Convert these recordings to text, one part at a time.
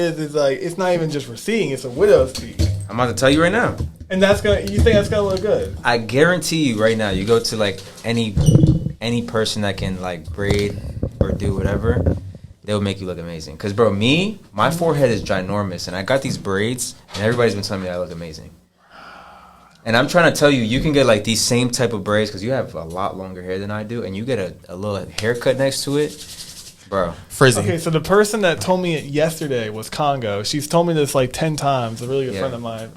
is like it's not even just receding; it's a widow's peak. I'm about to tell you right now. And that's gonna. You think that's gonna look good? I guarantee you right now. You go to like any person that can like braid or do whatever, they'll make you look amazing. Cause bro, my forehead is ginormous, and I got these braids, and everybody's been telling me that I look amazing. And I'm trying to tell you, you can get like these same type of braids because you have a lot longer hair than I do, and you get a little haircut next to it, bro. Frizzy. Okay, so the person that told me it yesterday was Congo. She's told me this like 10 times. A really good friend of mine,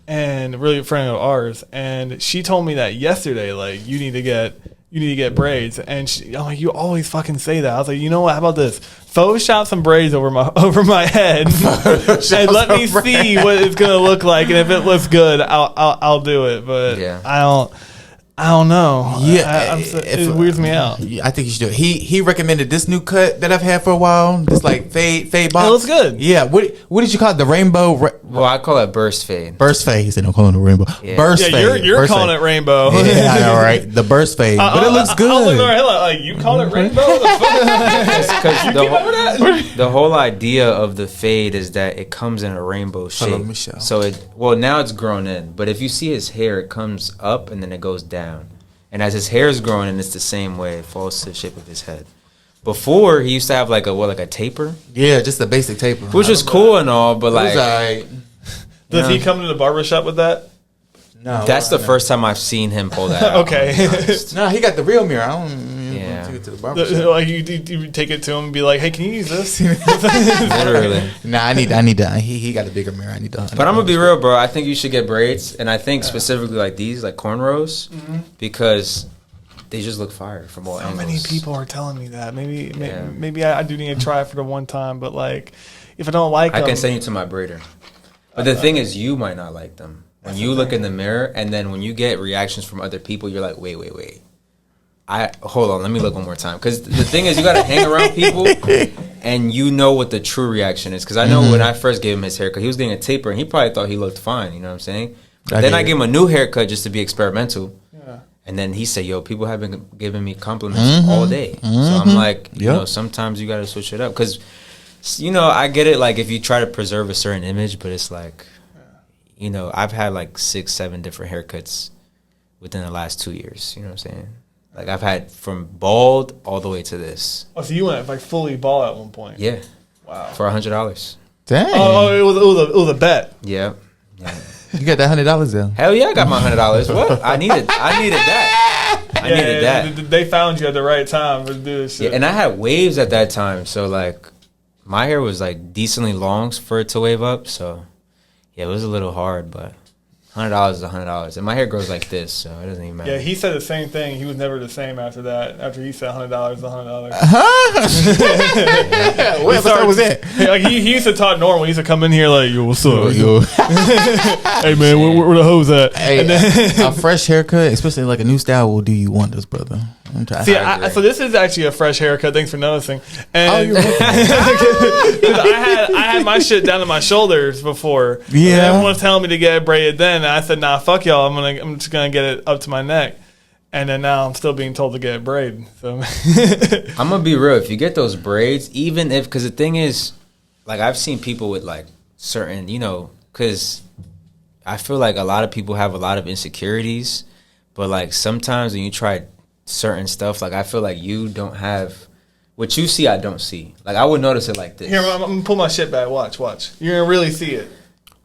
and a really good friend of ours. And she told me that yesterday, like you need to get braids. And I'm like, you always fucking say that. I was like, you know what? How about this? Photoshop some braids over my head, and let me see what it's gonna look like. And if it looks good, I'll do it. But I don't know. Yeah, it weirds me out. I think you should do it. He recommended this new cut that I've had for a while. This like fade box. It looks good. Yeah. What did you call it? The rainbow. Well, I call it burst fade. Burst fade. They don't call it a rainbow. Yeah. Burst fade. You're calling it rainbow. Yeah, I know, right? The burst fade, but it looks good. I'll look over like you call it rainbow. Because the whole idea of the fade is that it comes in a rainbow shape. So now it's grown in, but if you see his hair, it comes up and then it goes down. And as his hair is growing in, it's the same way. It falls to the shape of his head. Before, he used to have like a taper? Yeah, just a basic taper. Which was cool and all, but like... Does he come to the barbershop with that? No. That's the first time I've seen him pull that out. Okay. No, he got the real mirror. I don't take it to the barbershop. Like you take it to him and be like, hey, can you use this? Literally. Nah, I need to. He got a bigger mirror. I need to. But I'm gonna be real, bro. I think you should get braids, and I think specifically like these, like cornrows, because they just look fire from all angles. So many people are telling me that. Maybe I do need to try it for the one time, but like, if I don't like them, I can send you to my braider. But the thing is, you might not like them. When you look in the mirror, and then when you get reactions from other people, you're like, wait. Hold on, let me look one more time. Because the thing is, you got to hang around people, and you know what the true reaction is. Because I know when I first gave him his haircut, he was getting a taper, and he probably thought he looked fine. You know what I'm saying? Then I gave him a new haircut just to be experimental. Yeah. And then he said, yo, people have been giving me compliments all day. So I'm like, you know, sometimes you got to switch it up. Because, you know, I get it, like, if you try to preserve a certain image, but it's like... You know, I've had like 6-7 different haircuts within the last 2 years. You know what I'm saying? Like I've had from bald all the way to this. Oh, so you went like fully bald at one point? Yeah. Wow. For $100. Dang. Oh, it was a bet. Yeah. You got that $100 though. Hell yeah, I got my $100. What? I needed that. I needed that. They found you at the right time to do this shit. Yeah, and I had waves at that time, so like my hair was like decently long for it to wave up, so. Yeah, it was a little hard, but $100 is $100, and my hair grows like this, so it doesn't even matter. Yeah, he said the same thing. He was never the same after that. After he said $100 is $100. What episode was that? Like he used to talk normal. He used to come in here like, yo, what's up? Yo. Hey man, where the hoes at? Hey, and then, a fresh haircut, especially like a new style, will do you wonders, brother. See, so this is actually a fresh haircut. Thanks for noticing. And I had my shit down to my shoulders before. Yeah, and everyone was telling me to get it braided. Then and I said, nah, fuck y'all. I'm just gonna get it up to my neck. And then now I'm still being told to get it braided. So I'm gonna be real. If you get those braids, even if, because the thing is, like I've seen people with like certain, you know, because I feel like a lot of people have a lot of insecurities, but like sometimes when you try certain stuff, like I feel like you don't have what you see. I don't see. Like I would notice it like this. Here, I'm gonna pull my shit back. Watch. You're gonna really see it.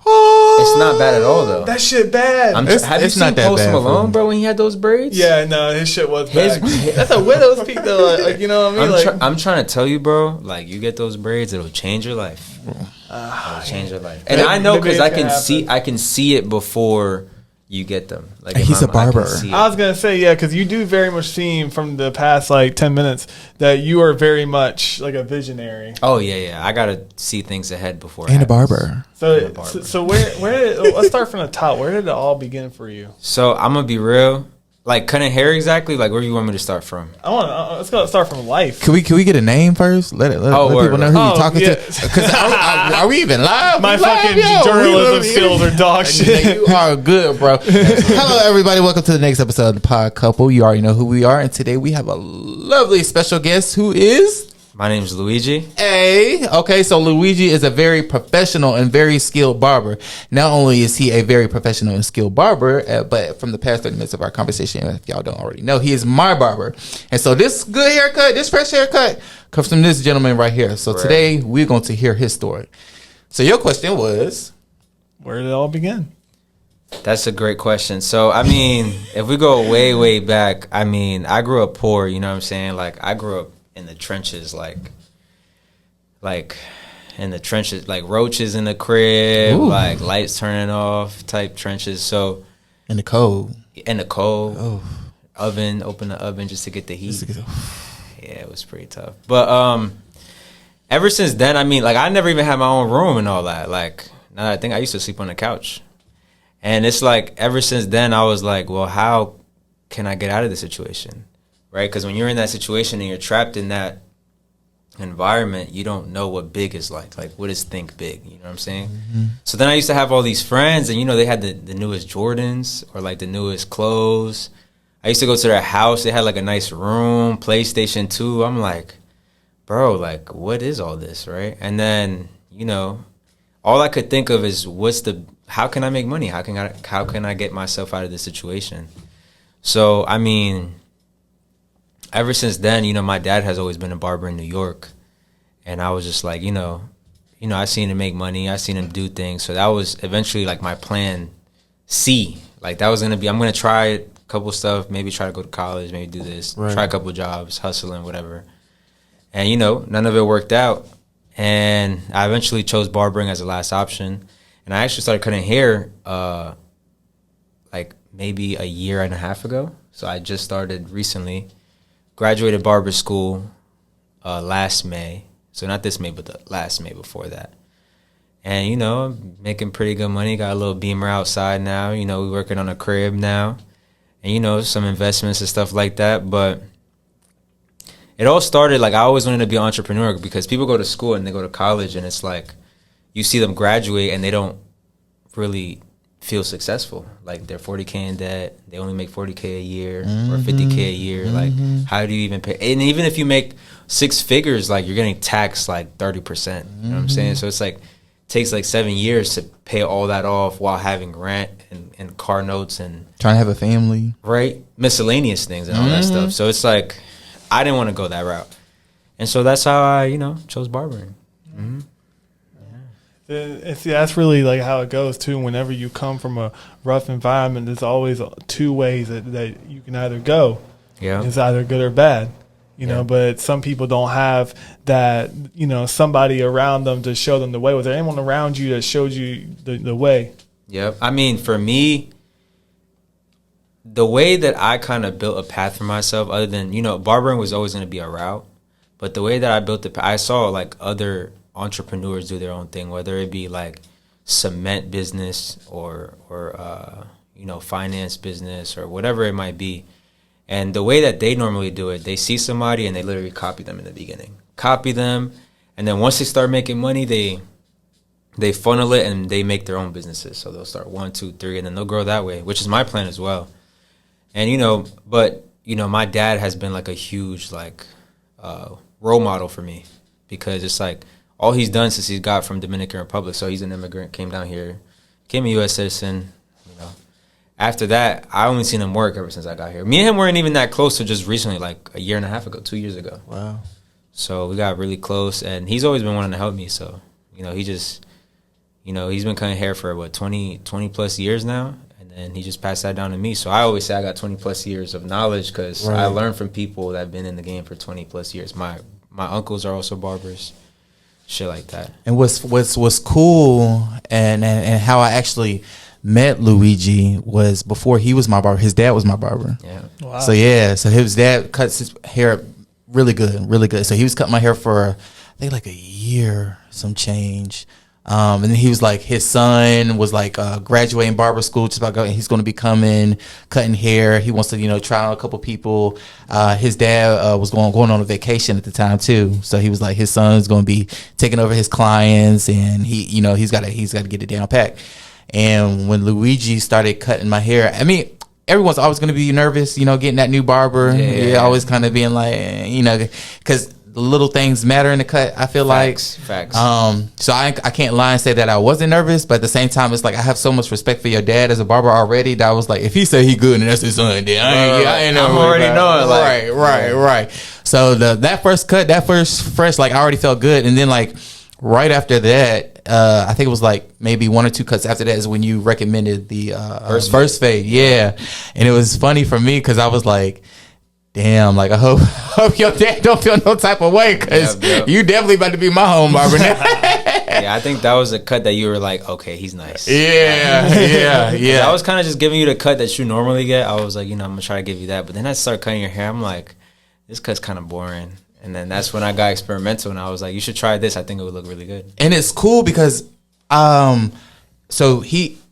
It's not bad at all though. That shit bad. Have you seen Post Malone, bro, when he had those braids? Yeah, no, his shit was bad. That's a widow's peak though. Like, you know what I mean? I'm trying to tell you, bro. Like you get those braids, it'll change your life. It'll change your life. And I know because I can see it before you get them. Like he's a barber. I was gonna say because you do very much seem from the past like 10 minutes that you are very much like a visionary. Oh yeah. I gotta see things ahead before. And a barber. So where let's start from the top. Where did it all begin for you? So I'm gonna be real. Like cutting hair exactly. Like where do you want me to start from? Let's go start from life. Can we get a name first? Let people know who you're talking to. Because are we even live? My fucking journalism skills are dog shit. You are good, bro. Hello, everybody. Welcome to the next episode of the Pod Couple. You already know who we are, and today we have a lovely special guest who is My name is Luigi. Hey, okay, so Luigi is a very professional and very skilled barber. Not only is he a very professional and skilled barber, but from the past 30 minutes of our conversation, if y'all don't already know, he is my barber. And so this good haircut, this fresh haircut, comes from this gentleman right here. So today, we're going to hear his story. So your question was? Where did it all begin? That's a great question. So, I mean, if we go way, way back, I mean, I grew up poor, you know what I'm saying? Like, I grew up in the trenches, like in the trenches, like roaches in the crib, Ooh. Like lights turning off type trenches. So in the cold, oh. Open the oven just to get the heat. Yeah, it was pretty tough. But ever since then, I mean, like I never even had my own room and all that. Like now that I think I used to sleep on the couch, and it's like ever since then I was like, well, how can I get out of the situation? Right, because when you're in that situation and you're trapped in that environment, you don't know what big is like. Like, what is think big? You know what I'm saying? Mm-hmm. So then I used to have all these friends, and, you know, they had the newest Jordans or, like, the newest clothes. I used to go to their house. They had, like, a nice room, PlayStation 2. I'm like, bro, like, what is all this, right? And then, you know, all I could think of is how can I make money? How can I get myself out of this situation? So, I mean, ever since then, you know, my dad has always been a barber in New York. And I was just like, you know, I seen him make money. I seen him do things. So that was eventually like my plan C. Like that was going to be, I'm going to try a couple stuff, maybe try to go to college, maybe do this, try a couple jobs, hustling, whatever. And, you know, none of it worked out. And I eventually chose barbering as the last option. And I actually started cutting hair like maybe a year and a half ago. So I just started recently. Graduated barber school last May. So not this May, but the last May before that. And, you know, making pretty good money. Got a little Beamer outside now. You know, we're working on a crib now. And, you know, some investments and stuff like that. But it all started, like, I always wanted to be an entrepreneur because people go to school and they go to college and it's like you see them graduate and they don't really feel successful. Like they're 40K in debt. They only make 40K a year or 50K a year. Like how do you even pay? And even if you make 6 figures, like you're getting taxed like 30%. You know what I'm saying? So it's like it takes like 7 years to pay all that off while having rent and car notes and trying to have a family. Right? Miscellaneous things and all that stuff. So it's like I didn't want to go that route. And so that's how I, you know, chose barbering. Mm-hmm. See, that's really like how it goes too. Whenever you come from a rough environment, there's always 2 ways that you can either go. Yeah, it's either good or bad. You know, but some people don't have that. You know, somebody around them to show them the way. Was there anyone around you that showed you the way? Yep. I mean, for me, the way that I kind of built a path for myself, other than, you know, barbering was always going to be a route, but the way that I built the, I saw like other entrepreneurs do their own thing, whether it be like cement business or you know, finance business or whatever it might be. And the way that they normally do it, they see somebody and they literally copy them in the beginning. Copy them, and then once they start making money, they funnel it and they make their own businesses. So they'll start 1, 2, 3, and then they'll grow that way, which is my plan as well. And, you know, but, you know, my dad has been like a huge like role model for me because it's like, all he's done since he got from Dominican Republic, so he's an immigrant, came down here, became a U.S. citizen. You know, after that, I only seen him work ever since I got here. Me and him weren't even that close till just recently, like a year and a half ago, 2 years ago. Wow. So we got really close, and he's always been wanting to help me. So, you know, he just, you know, he's been cutting hair for, what, 20 plus years now, and then he just passed that down to me. So I always say I got 20 plus years of knowledge because I learned from people that have been in the game for 20 plus years. My uncles are also barbers. Shit like that. And what's cool and how I actually met Luigi was before he was my barber. His dad was my barber. Yeah. Wow. So so his dad cuts his hair really good. So he was cutting my hair for I think like a year, some change. And then he was like, his son was like graduating barber school, just about going. He's going to be coming, cutting hair. He wants to, you know, try out a couple people. His dad was going on a vacation at the time too, so he was like, his son's going to be taking over his clients, and he, you know, he's got to get it down pat. And when Luigi started cutting my hair, I mean, everyone's always going to be nervous, you know, getting that new barber. Yeah, always kind of being like, you know, because the little things matter in the cut. I feel Facts. So I can't lie and say that I wasn't nervous, but at the same time, it's like I have so much respect for your dad as a barber already that I was like, if he said he good and that's his son, then I ain't I'm already knowing. Like, right. So that first cut, that first fresh, like I already felt good, and then like right after that, I think it was like maybe 1 or 2 cuts after that is when you recommended the first fade. Yeah, and it was funny for me because I was like, damn, like I hope your dad don't feel no type of way because you definitely about to be my home barber now. Yeah, I think that was a cut that you were like, okay, he's nice. Yeah. I was kind of just giving you the cut that you normally get. I was like, I'm gonna try to give you that, but then I started cutting your hair. I'm like, this cut's kind of boring. And then that's when I got experimental, and I was like, you should try this. I think it would look really good. And it's cool because so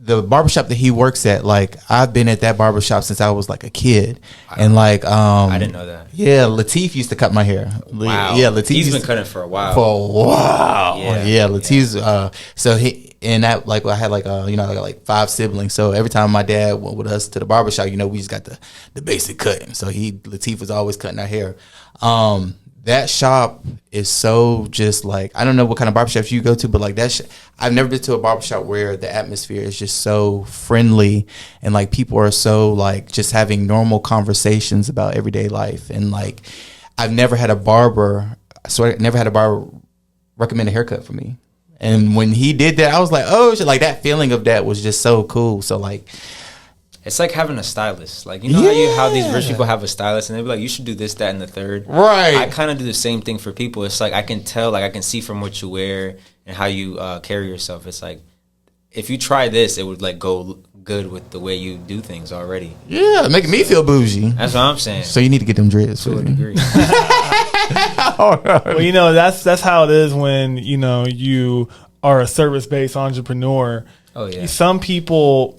the barbershop that he works at, like I've been at that barbershop since I was like a kid. And like I didn't know that. Yeah, Latif used to cut my hair. Wow. Yeah, Latif. He's been cutting for a while. Yeah, Latif's so he and that like I had like I got like 5 siblings. So every time my dad went with us to the barbershop, we just got the basic cutting. So Latif was always cutting our hair. That shop is so just like, I don't know what kind of barbershops you go to, but like I've never been to a barbershop where the atmosphere is just so friendly and like people are so like just having normal conversations about everyday life. And like, I've never had a barber recommend a haircut for me. And when he did that, I was like, oh shit, like that feeling of that was just so cool. So like, it's like having a stylist. Like, how these rich people have a stylist and they be like, you should do this, that, and the third. Right. I kind of do the same thing for people. It's like I can tell, like I can see from what you wear and how you carry yourself. It's like, if you try this, it would like go good with the way you do things already. Yeah, making me feel bougie. That's what I'm saying. So you need to get them dreads to a degree. Well, that's how it is when, you are a service-based entrepreneur. Oh, yeah. Some people,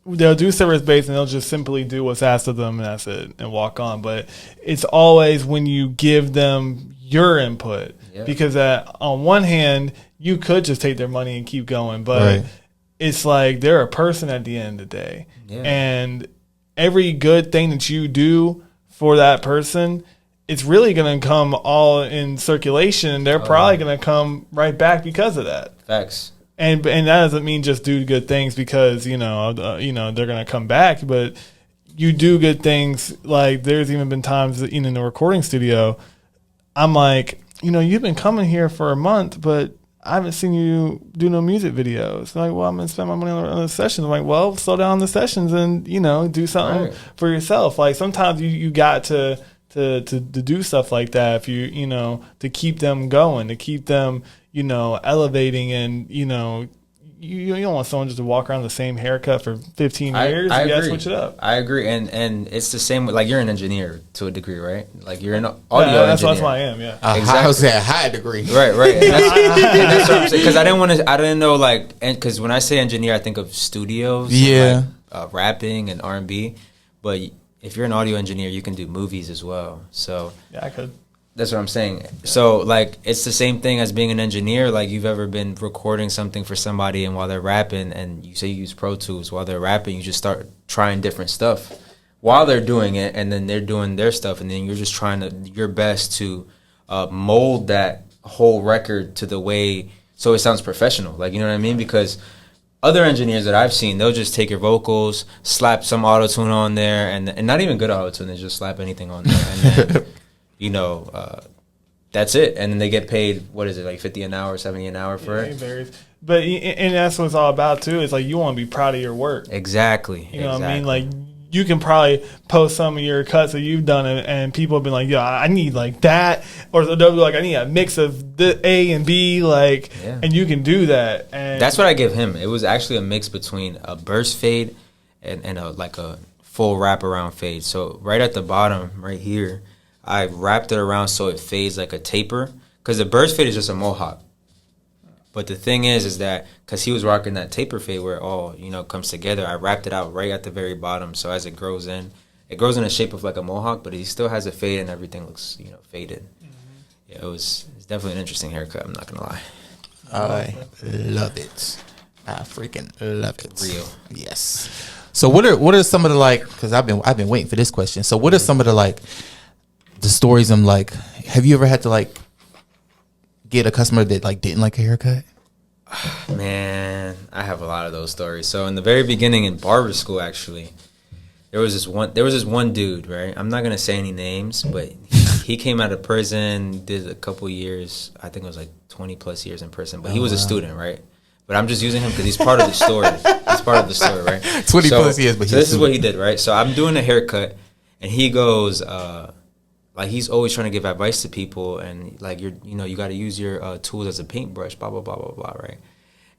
they'll do service-based and they'll just simply do what's asked of them and that's it and walk on. But it's always when you give them your input. Yeah. Because on one hand, you could just take their money and keep going. But it's like they're a person at the end of the day. Yeah. And every good thing that you do for that person, it's really going to come all in circulation. They're probably going to come right back because of that. Facts. And that doesn't mean just do good things because they're going to come back, but you do good things. Like there's even been times that, in the recording studio, I'm like, you've been coming here for a month, but I haven't seen you do no music videos. They're like, well, I'm going to spend my money on the sessions. I'm like, well, slow down the sessions and do something for yourself. Like sometimes you got to do stuff like that if you to keep them going, to keep them elevating, and you don't want someone just to walk around the same haircut for 15 years. You gotta switch it up. I agree, and it's the same. Like you're an engineer to a degree, right? Like you're an audio engineer. That's what I am. Yeah, exactly. I was at a high degree. Right. And that's what I'm saying. Because I didn't know like, because when I say engineer, I think of studios. Yeah. And like, rapping and R&B, but if you're an audio engineer, you can do movies as well. So yeah, I could. That's what I'm saying. So, like, it's the same thing as being an engineer. Like, you've ever been recording something for somebody, and while they're rapping, and you say you use Pro Tools, while they're rapping, you just start trying different stuff while they're doing it, and then they're doing their stuff, and then you're just trying your best to mold that whole record to the way so it sounds professional. Like, you know what I mean? Because other engineers that I've seen, they'll just take your vocals, slap some auto-tune on there, and not even good auto-tune, they just slap anything on there, and then that's it. And then they get paid, what is it, like $50 an hour, $70 an hour for it? It varies. But and that's what it's all about, too. It's like you want to be proud of your work. Exactly. You know what I mean? Like, you can probably post some of your cuts that you've done, and people have been like, yeah, I need like that. Or they'll be like, I need a mix of the A and B, like, and you can do that. And that's what I give him. It was actually a mix between a burst fade and a full wraparound fade. So right at the bottom, right here, I wrapped it around so it fades like a taper. Because the burst fade is just a mohawk. But the thing is that because he was rocking that taper fade where it all, comes together, I wrapped it out right at the very bottom. So as it grows in the shape of like a mohawk, but he still has a fade and everything looks, faded. Mm-hmm. Yeah, it's definitely an interesting haircut. I'm not going to lie. I love it. I freaking love it. Real. Yes. So what are some of the because I've been waiting for this question. So what are some of the the stories I'm have you ever had to get a customer that like didn't like a haircut? Man, I have a lot of those stories. So in the very beginning in barber school, actually, there was this one dude, right? I'm not gonna say any names, but he came out of prison, did a couple years. I think it was like 20 plus years in prison, but he was a student, right? But I'm just using him because he's part of the story. He's part of the story, right? 20 plus years, but so this is what he did, right? So I'm doing a haircut, and he goes, like he's always trying to give advice to people, and like you got to use your tools as a paintbrush, blah blah blah blah blah, right?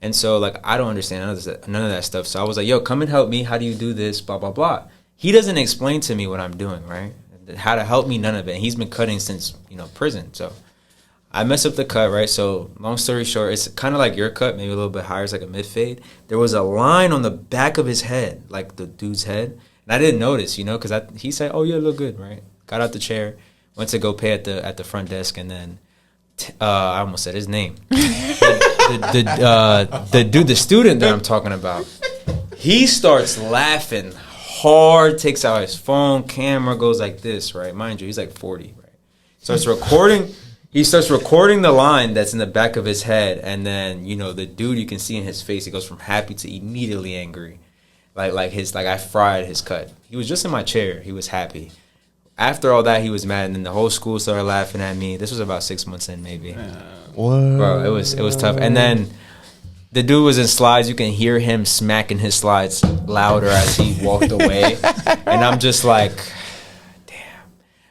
And so like I don't understand none of that stuff. So I was like, yo, come and help me. How do you do this? Blah blah blah. He doesn't explain to me what I'm doing, right? How to help me, none of it. And he's been cutting since prison. So I mess up the cut, right? So long story short, it's kind of like your cut, maybe a little bit higher. It's like a mid fade. There was a line on the back of his head, like the dude's head, and I didn't notice, because he said, "Oh yeah, look good," right? Got out the chair, went to go pay at the front desk, and then I almost said his name. The dude, the student that I'm talking about, he starts laughing hard, takes out his phone, camera, goes like this, right? Mind you, he's like 40, right? Starts recording. He starts recording the line that's in the back of his head, and then the dude, you can see in his face, he goes from happy to immediately angry, like I fried his cut. He was just in my chair. He was happy. After all that, he was mad, and then the whole school started laughing at me. This was about 6 months in, maybe. What? Bro, it was tough. And then the dude was in slides. You can hear him smacking his slides louder as he walked away. And I'm just like, damn.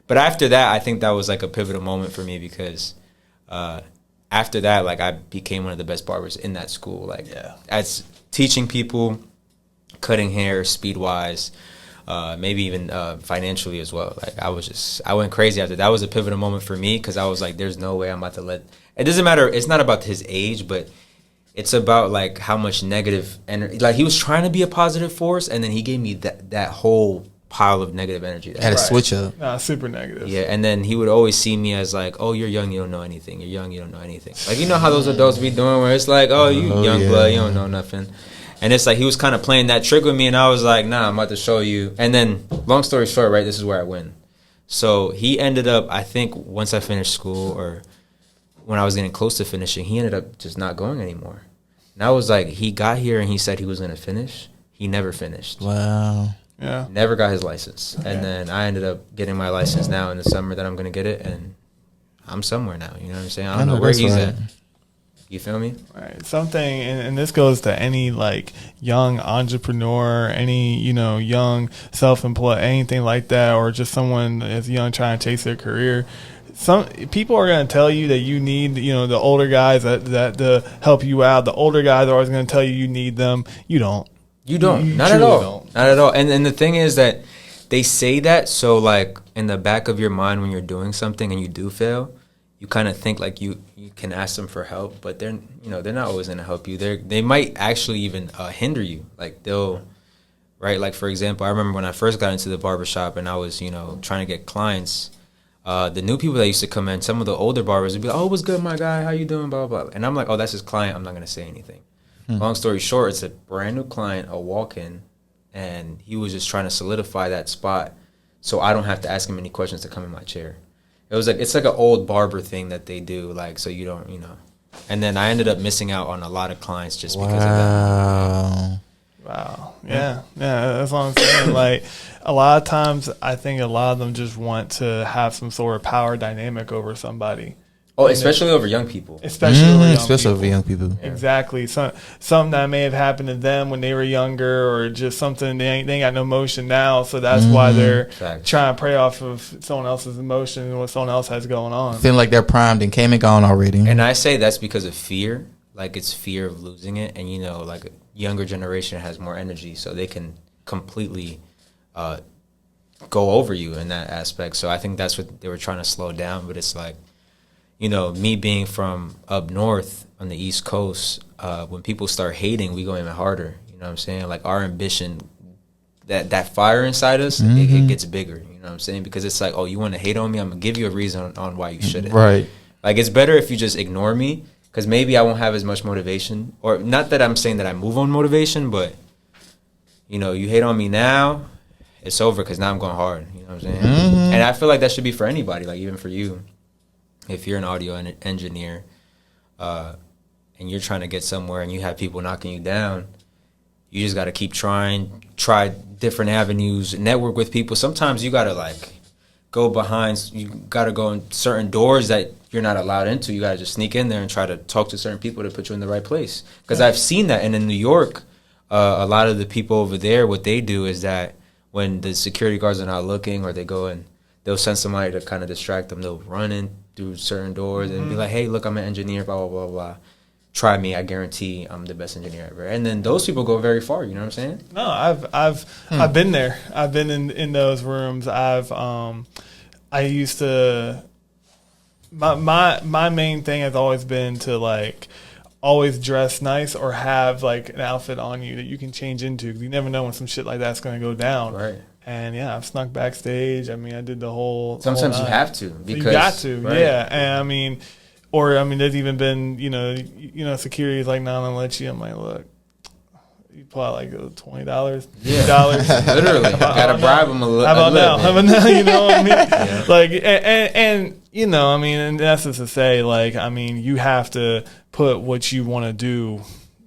But after that, I think that was like a pivotal moment for me because after that, like I became one of the best barbers in that school. Like as teaching people, cutting hair, speed-wise, maybe even financially as well. Like I went crazy after that. Was a pivotal moment for me because I was like, there's no way I'm about to let. It doesn't matter. It's not about his age, but it's about like how much negative energy. Like he was trying to be a positive force, and then he gave me that whole pile of negative energy. Had a switch up. Super negative. Yeah, and then he would always see me as like, oh, you're young, you don't know anything. You're young, you don't know anything. Like how those adults be doing, where it's like, oh, you young blood, you don't know nothing. And it's like he was kind of playing that trick with me, and I was like, nah, I'm about to show you. And then, long story short, right, this is where I win. So he ended up, I think, once I finished school or when I was getting close to finishing, he ended up just not going anymore. And I was like, he got here and he said he was going to finish. He never finished. Wow. Yeah. Never got his license. And then I ended up getting my license now in the summer that I'm going to get it, and I'm somewhere now. You know what I'm saying? I don't know where he's at. You feel me? Right. Something, and this goes to any like young entrepreneur, any young self-employed, anything like that, or just someone that's young trying to chase their career. Some people are going to tell you that you need the older guys that to help you out. The older guys are always going to tell you need them. You don't. You don't. Not at all. Not at all. And the thing is that they say that so like in the back of your mind when you're doing something and you do fail, you kind of think like you can ask them for help, but they're not always going to help you. They might actually even hinder you. Like right? Like for example, I remember when I first got into the barbershop and I was trying to get clients. The new people that used to come in, some of the older barbers would be like, "Oh, what's good, my guy? How you doing?" Blah blah. And I'm like, "Oh, that's his client. I'm not going to say anything." Long story short, it's a brand new client, a walk-in, and he was just trying to solidify that spot so I don't have to ask him any questions to come in my chair. It's like an old barber thing that they do, like so you don't, And then I ended up missing out on a lot of clients just because of that. Wow. Yeah. That's what I'm saying. Like a lot of times, I think a lot of them just want to have some sort of power dynamic over somebody. Oh, especially over young people. Especially over young people. Exactly. Something that may have happened to them when they were younger, or just something they ain't got no emotion now, so that's why they're trying to prey off of someone else's emotion and what someone else has going on. Feeling like they're primed and came and gone already. And I say that's because of fear. Like it's fear of losing it, and like a younger generation has more energy, so they can completely go over you in that aspect. So I think that's what they were trying to slow down. But it's like, me being from up north on the East Coast, when people start hating, we go even harder. You know what I'm saying? Like our ambition, that fire inside us, it gets bigger. You know what I'm saying? Because it's like, oh, you want to hate on me? I'm going to give you a reason on why you shouldn't. Right. Like it's better if you just ignore me, because maybe I won't have as much motivation. Or not that I'm saying that I move on motivation, but, you hate on me now, it's over because now I'm going hard. You know what I'm saying? And I feel like that should be for anybody, like even for you. If you're an audio engineer, and you're trying to get somewhere and you have people knocking you down, you just got to keep trying, try different avenues, network with people. Sometimes you got to like go behind, you got to go in certain doors that you're not allowed into. You got to just sneak in there and try to talk to certain people to put you in the right place. Because I've seen that. And in New York, a lot of the people over there, what they do is that when the security guards are not looking, or they go and they'll send somebody to kind of distract them, they'll run in through certain doors and be like, hey, look, I'm an engineer, blah, blah, blah, blah. Try me, I guarantee I'm the best engineer ever. And then those people go very far, you know what I'm saying? No, I've been there. I've been in those rooms. I used to, my main thing has always been to like always dress nice or have like an outfit on you that you can change into, because you never know when some shit like that's going to go down. Right. And yeah, I've snuck backstage. I mean, I did the whole. Sometimes whole you have to, because you got to, right. yeah. And I mean, there's even been security is like, no, I'm gonna let you. I'm like, look, you pull out like $20, $50. Literally, gotta bribe them a little. How about now? How about now? You know what I mean? Yeah. Like, and you know, I mean, and that's just to say, like, I mean, you have to put what you want to do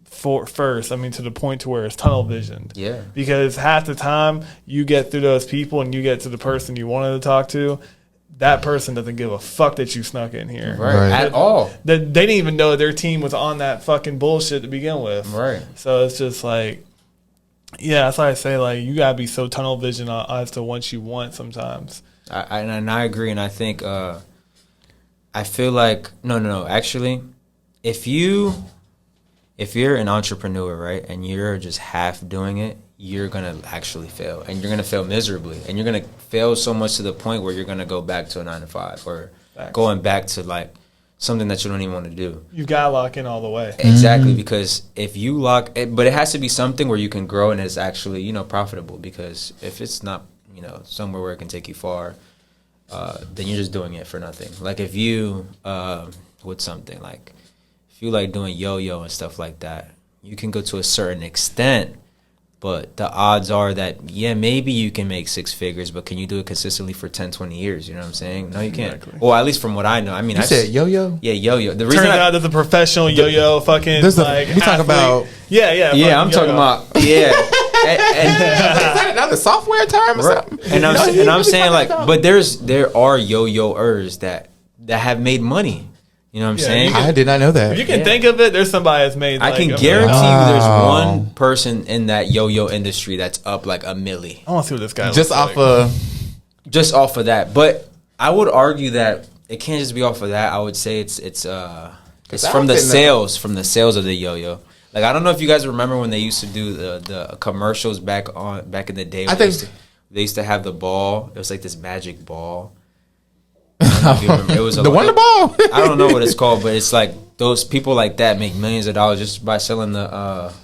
first. I mean, to the point to where it's tunnel visioned. Yeah. Because half the time you get through those people and you get to the person you wanted to talk to, that person doesn't give a fuck that you snuck in here. Right. At all. They didn't even know their team was on that fucking bullshit to begin with. Right. So it's just like, yeah, that's why I say, like, you got to be so tunnel vision as to what you want sometimes. I agree. And I think, I feel like, no. Actually, if you're an entrepreneur, right, and you're just half doing it, you're going to actually fail. And you're going to fail miserably. And you're going to fail so much to the point where you're going to go back to a 9-to-5 or going back to, like, something that you don't even want to do. You got to lock in all the way. Exactly, because if you but it has to be something where you can grow and it's actually, profitable. Because if it's not, somewhere where it can take you far, then you're just doing it for nothing. Like if you, with something, like if you like doing yo-yo and stuff like that, you can go to a certain extent, but the odds are that, yeah, maybe you can make 6 figures, but can you do it consistently for 10, 20 years? You know what I'm saying? No, you can't. Exactly. Well, at least from what I know. I mean, you said yo-yo? Yeah, yo-yo. The reason Turns out there's a professional yo-yo fucking we talk about... Yeah, I'm talking about... Yeah. and another software term or something? And I'm saying, like, but there are yo-yoers that have made money. You know what I'm saying? I did not know that. If you can think of it, there's somebody that's made. I can guarantee you, there's one person in that yo-yo industry that's up like $1 million. I want to see what this guy just looks just off of that. But I would argue that it can't just be off of that. I would say it's from the sales of the yo-yo. Like, I don't know if you guys remember when they used to do the commercials back in the day. They used to have the ball. It was like this magic ball. It was the Wonder Ball. I don't know what it's called, but it's like those people like that make millions of dollars just by selling the.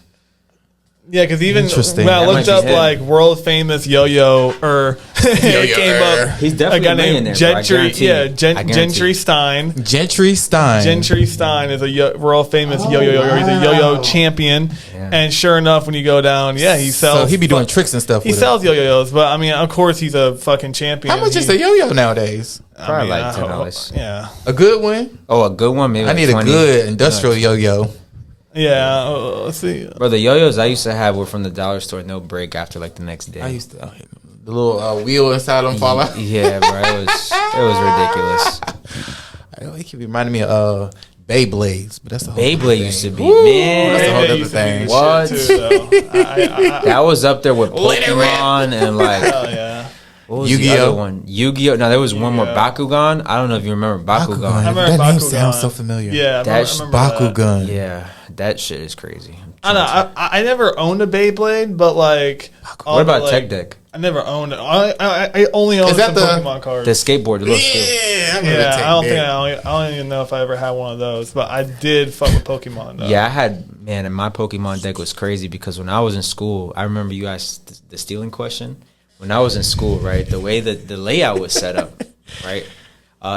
Yeah, because even when I looked up like world famous yo-yo, or it came up. He's definitely a millionaire. Gentry Stein. Gentry Stein is a world famous yo-yo. He's a yo-yo champion, and sure enough, when you go down, he sells. So he be doing tricks and stuff. He sells yo-yos, but I mean, of course, he's a fucking champion. How much is a yo-yo nowadays? Probably like $10. Yeah, a good one. Oh, a good one. Maybe I need a good industrial yo-yo. Yeah, let's see. Bro, the yo-yos I used to have were from the dollar store. No break after like the next day. I used to the little wheel inside them fall out. Yeah, bro, it was ridiculous. It keep reminding me of Beyblades, but that's the whole Beyblade used to be man. That's a whole other thing. What? That was up there with Pokemon and like. Hell yeah. What was the other one? Yu-Gi-Oh! No, there was one more. Bakugan. I don't know if you remember Bakugan. I remember that Bakugan. Name sounds so familiar. Yeah, that's Bakugan. Yeah, that shit is crazy. I know. I never owned a Beyblade, but like, what about Tech Deck? I never owned it. I only owned some Pokemon cards. The skateboard, the little skateboard. I don't even know if I ever had one of those, but I did fuck with Pokemon though. Yeah, I had, and my Pokemon deck was crazy because when I was in school, I remember you asked the stealing question. When I was in school, right, the way that the layout was set up, right,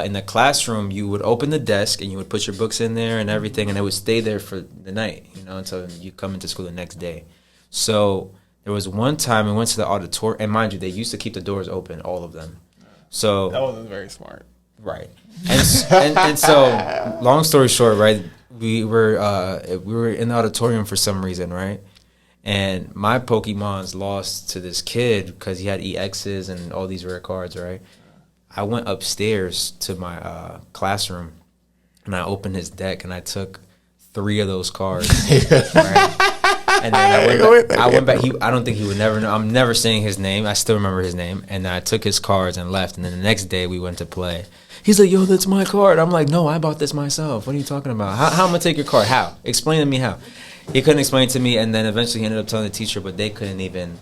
in the classroom, you would open the desk and you would put your books in there and everything, and it would stay there for the night, until you come into school the next day. So there was one time we went to the auditorium, and mind you, they used to keep the doors open, all of them. So that wasn't very smart. Right. And so, long story short, right, we were in the auditorium for some reason, right? And my Pokemons lost to this kid because he had EXs and all these rare cards, right? I went upstairs to my classroom, and I opened his deck, and I took 3 of those cards. Right? And then I went back. I don't think he would never know. I'm never saying his name. I still remember his name. And then I took his cards and left. And then the next day we went to play. He's like, yo, that's my card. I'm like, no, I bought this myself. What are you talking about? How am I going to take your card? How? Explain to me how. He couldn't explain to me. And then eventually he ended up telling the teacher, but they couldn't even.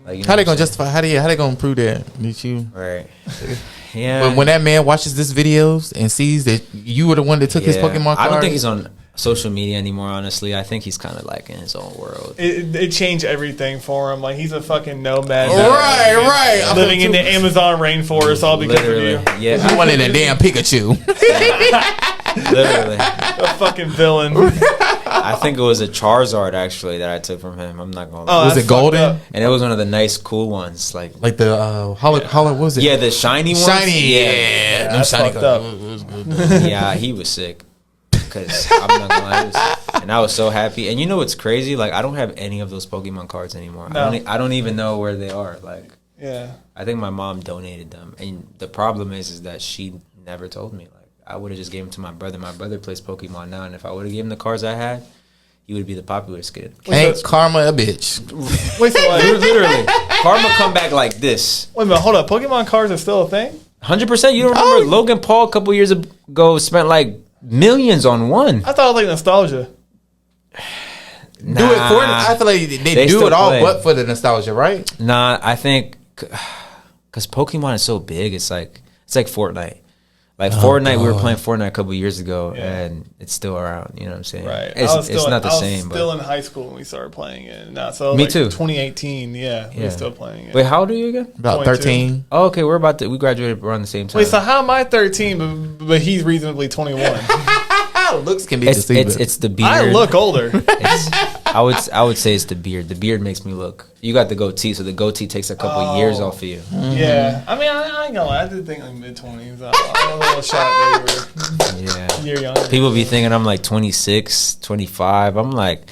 Like, you know how they going to justify? How they going to prove that? Did you? Right. Yeah. When that man watches this videos and sees that you were the one that took his Pokemon card. I don't think he's on social media anymore, honestly. I think he's kind of like in his own world. It changed everything for him. Like, he's a fucking nomad. Right. Living in the Amazon rainforest all because of you. Yeah. He wanted a damn Pikachu. Literally. A fucking villain. I think it was a Charizard, actually, that I took from him. I'm not going to lie. Was it golden? And it was one of the nice, cool ones. Like the, what was it? Yeah, the shiny ones. Yeah. That's fucked up. Yeah, he was sick. Because I'm not gonna lie, and I was so happy. And you know what's crazy? Like, I don't have any of those Pokemon cards anymore. No. I don't even know where they are. Like, yeah, I think my mom donated them. And the problem is that she never told me. Like, I would have just gave them to my brother. My brother plays Pokemon now, and if I would have given him the cards I had, he would be the popular kid. Ain't karma a bitch? Wait, so like, literally, karma come back like this. Wait a minute, hold up. Pokemon cards are still a thing? 100%. You don't remember Logan Paul a couple years ago spent like millions on one. I thought it was like nostalgia. Nah, do it for it. I feel like they do it all but for the nostalgia, right? Nah, I think because Pokemon is so big, it's like Fortnite. Like Fortnite, we were playing Fortnite a couple years ago, and it's still around. You know what I'm saying? Right. It's not the same. I was still in high school when we started playing it. So me like too. 2018. Yeah, we were still playing it. Wait, how old are you again? About 13. Oh, okay, we graduated around the same time. Wait, so how am I 13, but he's reasonably 21? Looks can be deceiving. It's the beard. I look older. I would say it's the beard. The beard makes me look. You got the goatee, so the goatee takes a couple years off of you. Mm-hmm. Yeah, I mean, I ain't gonna lie. I did think like mid-20s. I'm a little shocked that you were a year younger. People be thinking I'm like 26, 25. I'm like,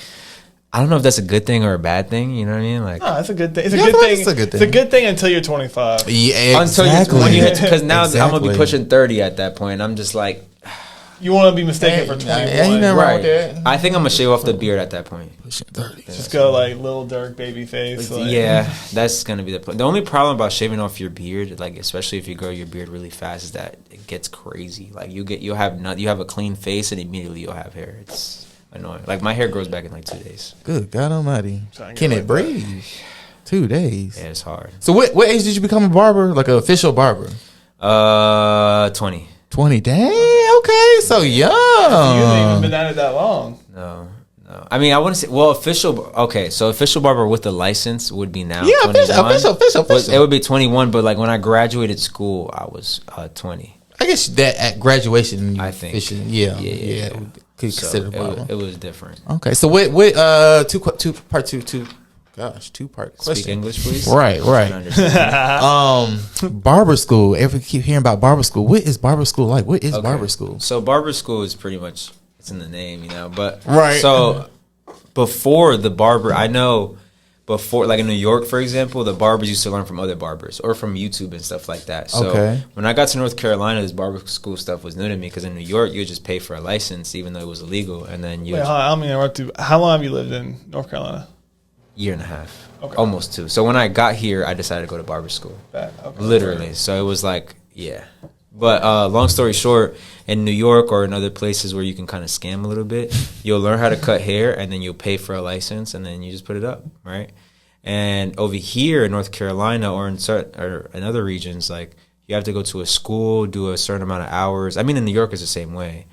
I don't know if that's a good thing or a bad thing. You know what I mean? Like, no, it's a good thing. It's a good thing. It's a good thing until you're 25. Yeah, exactly. When you hit, because now I'm gonna be pushing 30 at that point. I'm just like. You want to be mistaken for 21. Right. I think I'm going to shave off the beard at that point. Pushing 30. Just go like Lil Durk baby face. Like. Yeah, that's going to be the only problem about shaving off your beard, like especially if you grow your beard really fast, is that it gets crazy. Like you have a clean face and immediately you'll have hair. It's annoying. Like my hair grows back in like 2 days. Good God Almighty. Can it breathe? 2 days. Yeah, it's hard. So what age did you become a barber? Like an official barber? 20. 20. Dang, okay, so young. You haven't even been at it that long. No. I mean, I wouldn't say, official. Okay, so official barber with the license would be now. Yeah, official. It would be 21, but like when I graduated school, I was 20. I guess that at graduation, I think. Yeah. Could consider it was different. Okay, so what two-part question. Speak English, please. Right. Barber school. Ever keep hearing about barber school? What is barber school like? What is barber school? So barber school is pretty much, it's in the name, you know. But right. So before the barber, I know before, like in New York, for example, the barbers used to learn from other barbers or from YouTube and stuff like that. So when I got to North Carolina, this barber school stuff was new to me because in New York, you would just pay for a license even though it was illegal, and then you. Wait, I mean, how long have you lived in North Carolina? Year and a half, almost 2. So when I got here, I decided to go to barber school. Literally. So it was like, yeah. But long story short, in New York or in other places where you can kind of scam a little bit, you'll learn how to cut hair, and then you'll pay for a license, and then you just put it up, right? And over here in North Carolina or in other regions, like you have to go to a school, do a certain amount of hours. I mean, in New York it's the same way,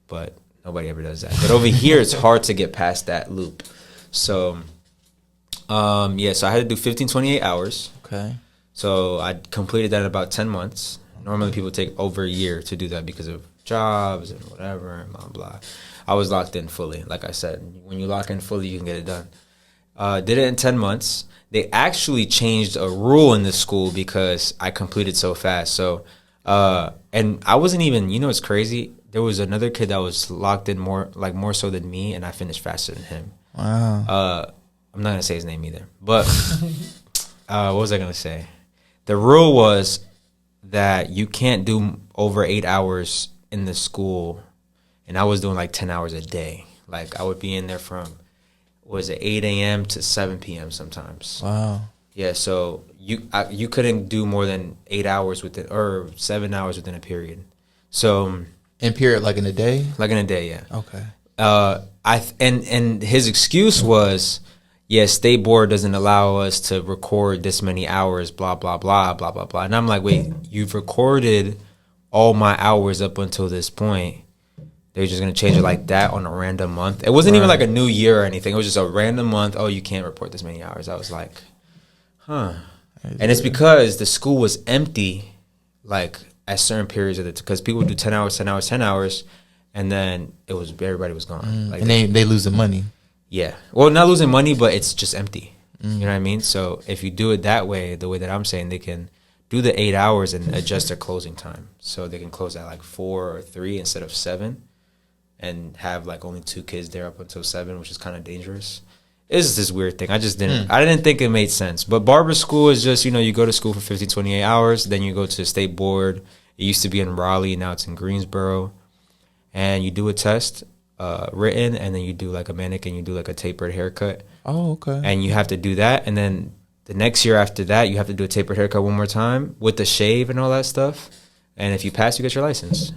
but nobody ever does that. But over here, it's hard to get past that loop. So. So I had to do 28 hours. Okay. So I completed that in about 10 months. Normally people take over a year to do that because of jobs and whatever and blah, blah. I was locked in fully. Like I said, when you lock in fully, you can get it done. Did it in 10 months. They actually changed a rule in this school because I completed so fast. So, and I wasn't even, it's crazy. there was another kid that was locked in more so than me, and I finished faster than him. Wow. I'm not gonna say his name either, but what was I gonna say? The rule was that you can't do over 8 hours in the school, and I was doing like 10 hours a day. Like I would be in there from 8 a.m. to 7 p.m. sometimes. Wow. Yeah, so you couldn't do more than 8 hours or 7 hours within a period. So in period, like in a day? Like in a day, yeah. Okay. And his excuse was, yeah, state board doesn't allow us to record this many hours, blah, blah, blah, blah, blah, blah. And I'm like, wait, you've recorded all my hours up until this point. They're just going to change it like that on a random month. It wasn't even like a new year or anything. It was just a random month. Oh, you can't report this many hours. I was like, huh. And it's because the school was empty, like at certain periods of it, because people would do 10 hours, 10 hours, 10 hours, and then everybody was gone. Like, and they losing money. Yeah. Well, not losing money, but it's just empty. You know what I mean? So if you do it that way, the way that I'm saying, they can do the 8 hours and adjust their closing time. So they can close at like 4 or 3 instead of 7 and have like only 2 kids there up until 7, which is kind of dangerous. It's this weird thing. I didn't think it made sense. But barber school is just, you go to school for 15, 28 hours. Then you go to the state board. It used to be in Raleigh. Now it's in Greensboro. And you do a test. Written, and then you do like a mannequin, you do like a tapered haircut. Oh, okay. And you have to do that, and then the next year after that, you have to do a tapered haircut one more time with the shave and all that stuff. And if you pass, you get your license.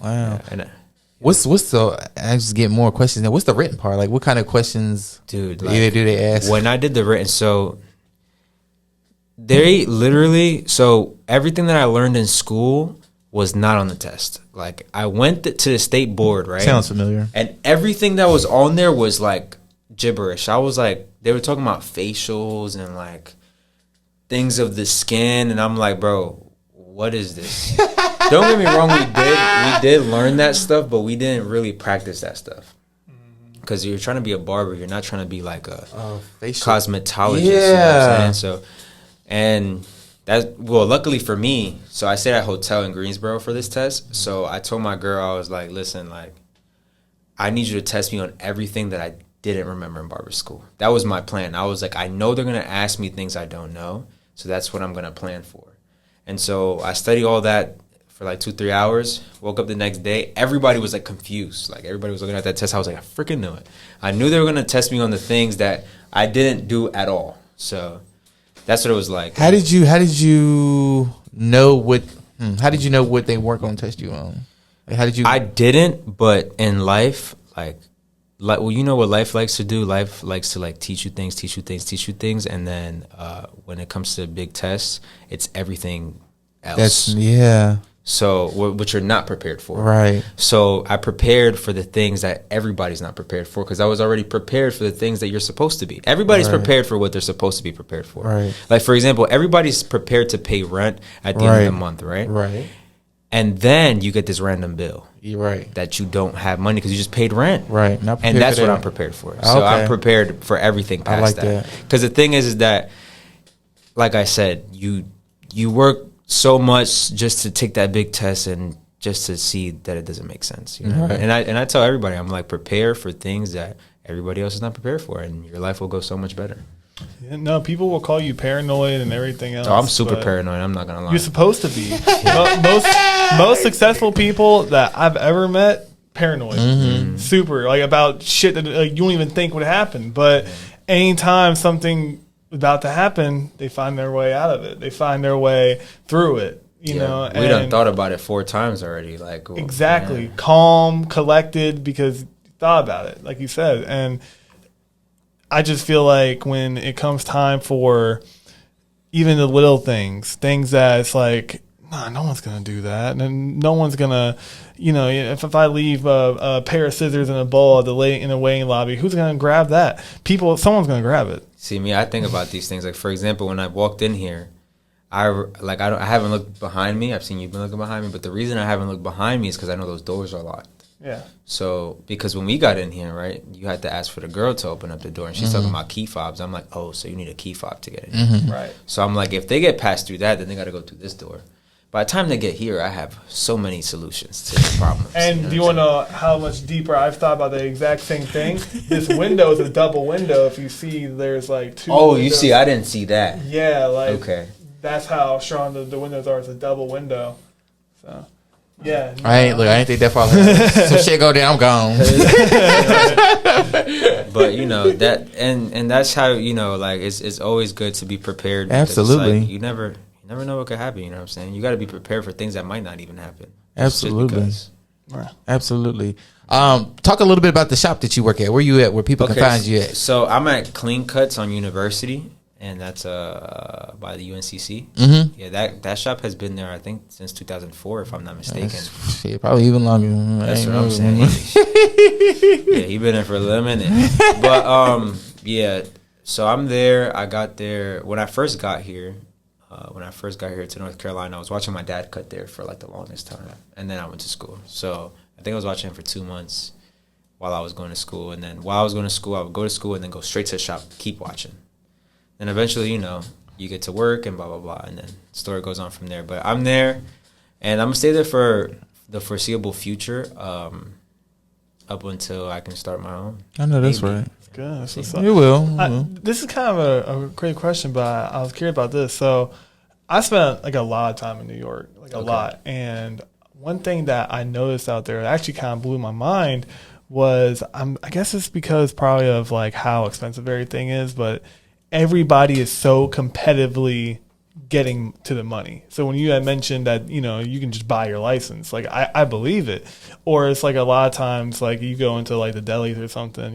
Wow. Yeah, and what's the? I just get more questions now. What's the written part? Like, what kind of questions, dude? Like, do they ask? When I did the written, so everything that I learned in school was not on the test. Like, I went to the state board, right? Sounds familiar. And everything that was on there was like gibberish. I was like, they were talking about facials and like things of the skin, and I'm like, bro, what is this? Don't get me wrong, we did learn that stuff, but we didn't really practice that stuff. Because you're trying to be a barber, you're not trying to be like a cosmetologist. Yeah. You know what I'm saying? So, and luckily for me, so I stayed at a hotel in Greensboro for this test. So I told my girl, I was like, listen, like, I need you to test me on everything that I didn't remember in barber school. That was my plan. I was like, I know they're going to ask me things I don't know, so that's what I'm going to plan for. And so I studied all that for like 2-3 hours, woke up the next day. Everybody was like confused. Like, everybody was looking at that test. I was like, I freaking knew it. I knew they were going to test me on the things that I didn't do at all. So that's what it was like. How did you know what they weren't going to test you on? Like, how did you? I didn't, but in life, well, you know what life likes to do? Life likes to like teach you things, and then when it comes to big tests, it's everything else. So what you're not prepared for. Right. So I prepared for the things that everybody's not prepared for, because I was already prepared for the things that you're supposed to be. Everybody's prepared for what they're supposed to be prepared for. Right. Like, for example, everybody's prepared to pay rent at the end of the month, right? Right. And then you get this random bill. You're right. That you don't have money because you just paid rent. Right. And that's what I'm prepared for. So I'm prepared for everything past that. Because the thing is that, like I said, you work so much just to take that big test and just to see that it doesn't make sense. You know? Right. And I tell everybody, I'm like, prepare for things that everybody else is not prepared for, and your life will go so much better. Yeah, no, people will call you paranoid and everything else. Oh, I'm super paranoid. I'm not gonna lie. You're supposed to be. most successful people that I've ever met, paranoid, super, like, about shit that like, you don't even think would happen. But anytime something about to happen, they find their way out of it. They find their way through it. You know, we done thought about it 4 times already. Like, well, exactly, calm, collected, because you thought about it, like you said. And I just feel like when it comes time for even the little things that it's like, nah, no one's gonna do that, and no one's gonna, if I leave a pair of scissors and a bowl in the weighing lobby, who's gonna grab that? Someone's gonna grab it. See, me, I think about these things. Like, for example, when I walked in here, I haven't looked behind me. I've seen you've been looking behind me, but the reason I haven't looked behind me is because I know those doors are locked. Yeah. So, because when we got in here, right, you had to ask for the girl to open up the door, and she's talking about key fobs. I'm like, oh, so you need a key fob to get in. Right. So I'm like, if they get passed through that, then they got to go through this door. by the time they get here, I have so many solutions to the problems. And do you want to know how much deeper I've thought about the exact same thing? This window is a double window. If you see, there's like 2 Oh, windows. you see, I didn't see that. Yeah, like okay. That's how strong the windows are. It's a double window. So, yeah. I ain't think that far. Some shit go down, I'm gone. But that, and that's how like it's always good to be prepared. Absolutely. Like, you never know what could happen. You know what I'm saying? You got to be prepared for things that might not even happen. Absolutely. Absolutely. Talk a little bit about the shop that you work at. Where you at? Where people can find you at? So I'm at Clean Cuts on University, and that's by the UNCC. Mm-hmm. Yeah, that shop has been there, I think, since 2004, if I'm not mistaken. Shit, probably even longer. That's what I'm saying. Yeah, he been there for a little minute. But yeah. So I'm there. I got there when I first got here. To North Carolina, I was watching my dad cut there for like the longest time, and then I went to school. So I think I was watching him for 2 months while I was going to school, and then while I was going to school, I would go to school and then go straight to the shop, keep watching. Then eventually, you get to work and blah blah blah, and then the story goes on from there. But I'm there, and I'm gonna stay there for the foreseeable future, up until I can start my own. I know that's right. Good. You will. This is kind of a great question, but I was curious about this. So I spent like a lot of time in New York, like a lot. And one thing that I noticed out there that actually kind of blew my mind was I guess it's because probably of like how expensive everything is, but everybody is so competitively getting to the money. So when you had mentioned that, you can just buy your license, like I believe it. Or it's like a lot of times, like you go into like the delis or something,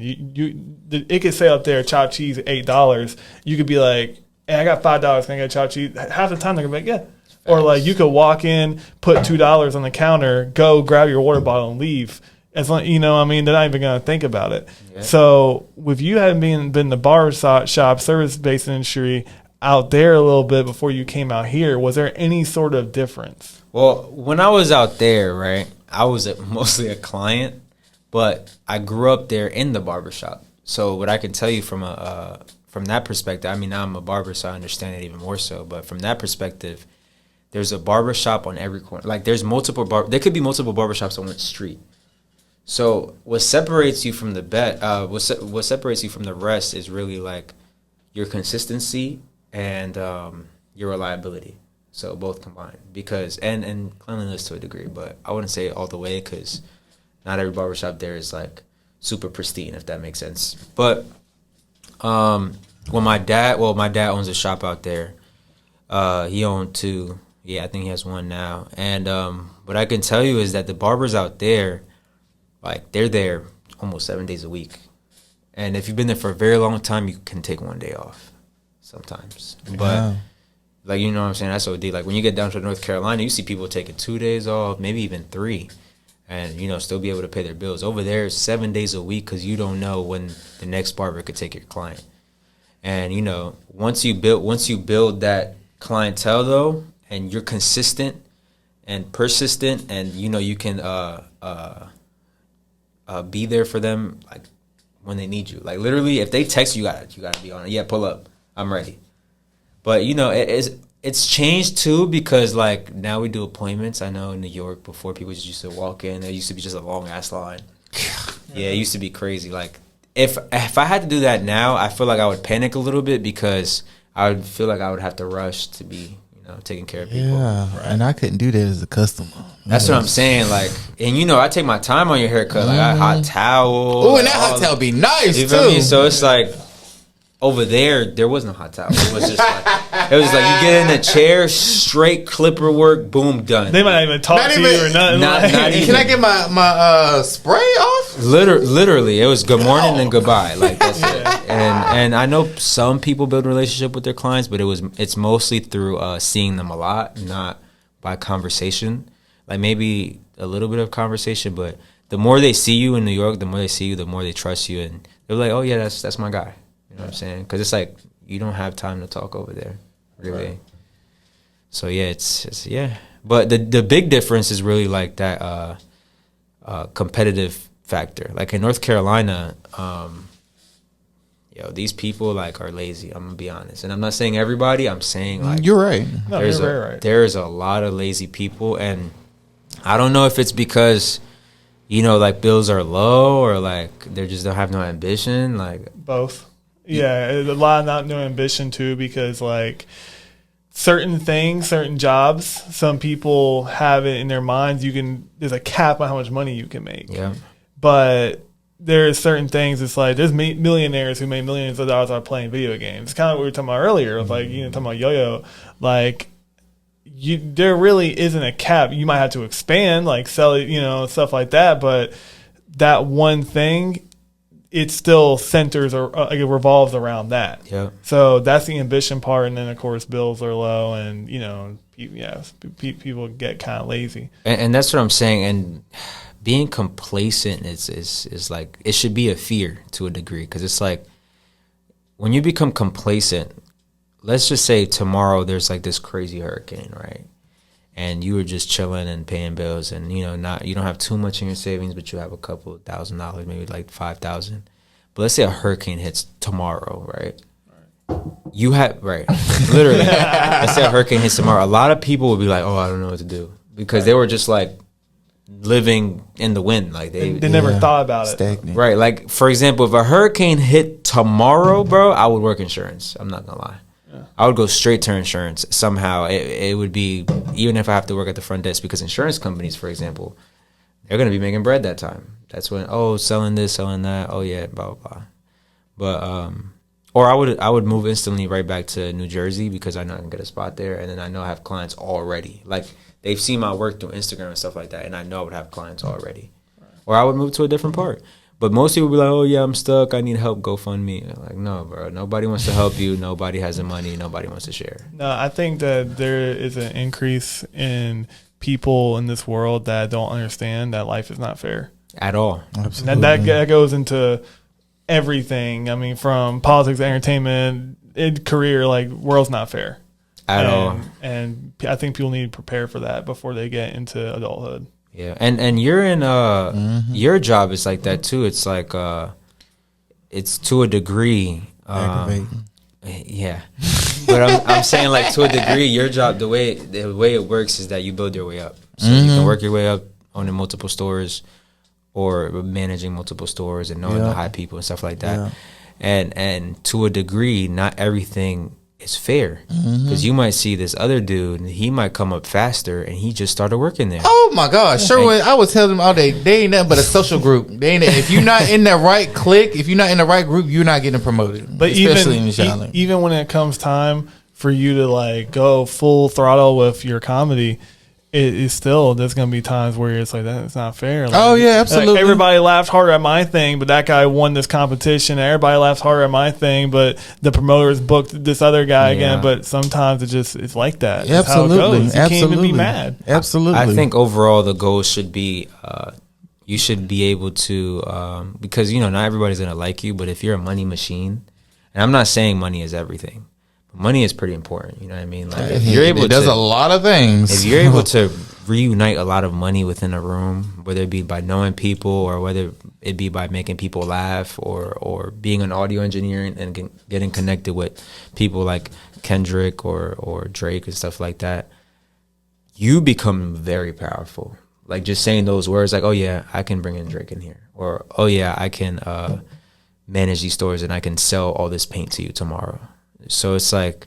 it could say up there chopped cheese $8. You could be like, hey, I got $5. Can I get chopped cheese? Half the time they're gonna be like, yeah. Or like you could walk in, put $2 on the counter, go grab your water bottle and leave. As long, they're not even gonna think about it. Yeah. So with you having been the barber shop service-based industry out there a little bit before you came out here, was there any sort of difference? Well, when I was out there, right, I was mostly a client, but I grew up there in the barbershop. So what I can tell you from that perspective, I mean, now I'm a barber, so I understand it even more so. But from that perspective, there's a barbershop on every corner. Like there's there could be multiple barbershops on one street. So what separates you from what separates you from the rest is really like your consistency and your reliability. So both combined, because and cleanliness to a degree, but I wouldn't say all the way, because not every barbershop there is like super pristine, if that makes sense. But my dad owns a shop out there. He owned 2. Yeah, I think he has 1 now. And what I can tell you is that the barbers out there, like they're there almost 7 days a week. And if you've been there for a very long time, you can take 1 day off sometimes. But like, you know what I'm saying? That's OD. Like when you get down to North Carolina, you see people taking 2 days off, maybe even 3, and still be able to pay their bills. Over there, 7 days a week, because you don't know when the next barber could take your client. And once you build that clientele though, and you're consistent and persistent, and you can be there for them like when they need you. Like literally, if they text you, you gotta be on it. Yeah, pull up. I'm ready. But it's changed too, because like now we do appointments. I know in New York before, people just used to walk in. There used to be just a long ass line. Yeah, it used to be crazy. Like if I had to do that now, I feel like I would panic a little bit, because I would feel like I would have to rush to be taking care of people. Yeah, right. And I couldn't do that as a customer. That's what I'm saying. Like, and I take my time on your haircut. Like, I hot towel. Oh, and that hot towel be nice you too. Feel me? So it's like over there was no hot towel. It was just like you get in a chair, straight clipper work, boom, done. They might not even talk to you or nothing. Not even. Can I get my spray off? Literally, it was good morning and goodbye. Like that's it. And I know some people build a relationship with their clients, but it's mostly through seeing them a lot, not by conversation. Like maybe a little bit of conversation, but the more they see you in New York, the more they see you, the more they trust you, and they're like, oh yeah, that's my guy. You know what I'm saying? Because it's like you don't have time to talk over there, really. Right. So yeah, it's yeah. But the big difference is really like that competitive factor. Like in North Carolina, yo, these people like are lazy. I'm gonna be honest, and I'm not saying everybody. I'm saying like you're right. No, you're very right. There's a lot of lazy people, and I don't know if it's because, you know, like bills are low or like they just don't have no ambition. Like both. Yeah, a lot of not no ambition too, because like certain things, certain jobs, some people have it in their minds. There's a cap on how much money you can make. Yeah, but there's certain things. It's like there's millionaires who make millions of dollars on playing video games. It's kind of what we were talking about earlier. Like talking about yo-yo, like. There really isn't a cap. You might have to expand, like sell it, stuff like that. But that one thing, it still centers or it revolves around that. Yeah. So that's the ambition part, and then of course bills are low, and people get kind of lazy. And that's what I'm saying. And being complacent is like, it should be a fear to a degree, because it's like when you become complacent. Let's just say tomorrow there's like this crazy hurricane, right? And you were just chilling and paying bills, and you don't have too much in your savings, but you have a couple of $1,000, maybe like $5,000. But let's say a hurricane hits tomorrow, right? You have literally. Let's say a hurricane hits tomorrow. A lot of people would be like, "Oh, I don't know what to do," because they were just like living in the wind, like they never thought about it. Stagnant. Right? Like for example, if a hurricane hit tomorrow, bro, I would work insurance. I'm not gonna lie. I would go straight to insurance somehow. It would be, even if I have to work at the front desk, because insurance companies, for example, they're going to be making bread that time. That's when, selling this, selling that. Oh yeah, blah, blah, blah. But, or I would move instantly right back to New Jersey, because I know I can get a spot there. And then I know I have clients already. Like they've seen my work through Instagram and stuff like that. And I know I would have clients already. Or I would move to a different part. But most people be like, "Oh yeah, I'm stuck. I need help. Go fund me." Like, no, bro. Nobody wants to help you. Nobody has the money. Nobody wants to share. No, I think that there is an increase in people in this world that don't understand that life is not fair At all. Absolutely. And that goes into everything. I mean, from politics, entertainment, career. Like, world's not fair At all. And I think people need to prepare for that before they get into adulthood. Yeah, and you're in your job is like that too. It's like it's to a degree. Yeah, but I'm saying like to a degree, your job, the way it works is that you build your way up. So you can work your way up owning multiple stores or managing multiple stores and knowing the high people and stuff like that. Yeah. And to a degree, not everything is fair, because you might see this other dude and he might come up faster and he just started working there. Oh my gosh, Sherwood, I was telling them all day, they ain't nothing but a social group. If you're not in the right clique, if you're not in the right group, you're not getting promoted. But even when it comes time for you to like go full throttle with your comedy, it is still, there's going to be times where it's like, that's not fair. Like, oh yeah, absolutely. Like, everybody laughed harder at my thing, but that guy won this competition. Everybody laughs harder at my thing, but the promoters booked this other guy again. But sometimes it's like that. Yeah, absolutely. You can't even be mad. Absolutely. I think overall the goal should be you should be able to, because not everybody's going to like you, but if you're a money machine, and I'm not saying money is everything, money is pretty important, you know what I mean? Like, if you're able, it does a lot of things. If you're able to reunite a lot of money within a room, whether it be by knowing people or whether it be by making people laugh or being an audio engineer and getting connected with people like Kendrick or Drake and stuff like that, you become very powerful. Like just saying those words, like, "Oh yeah, I can bring in Drake in here," or "Oh yeah, I can manage these stores and I can sell all this paint to you tomorrow." So it's like,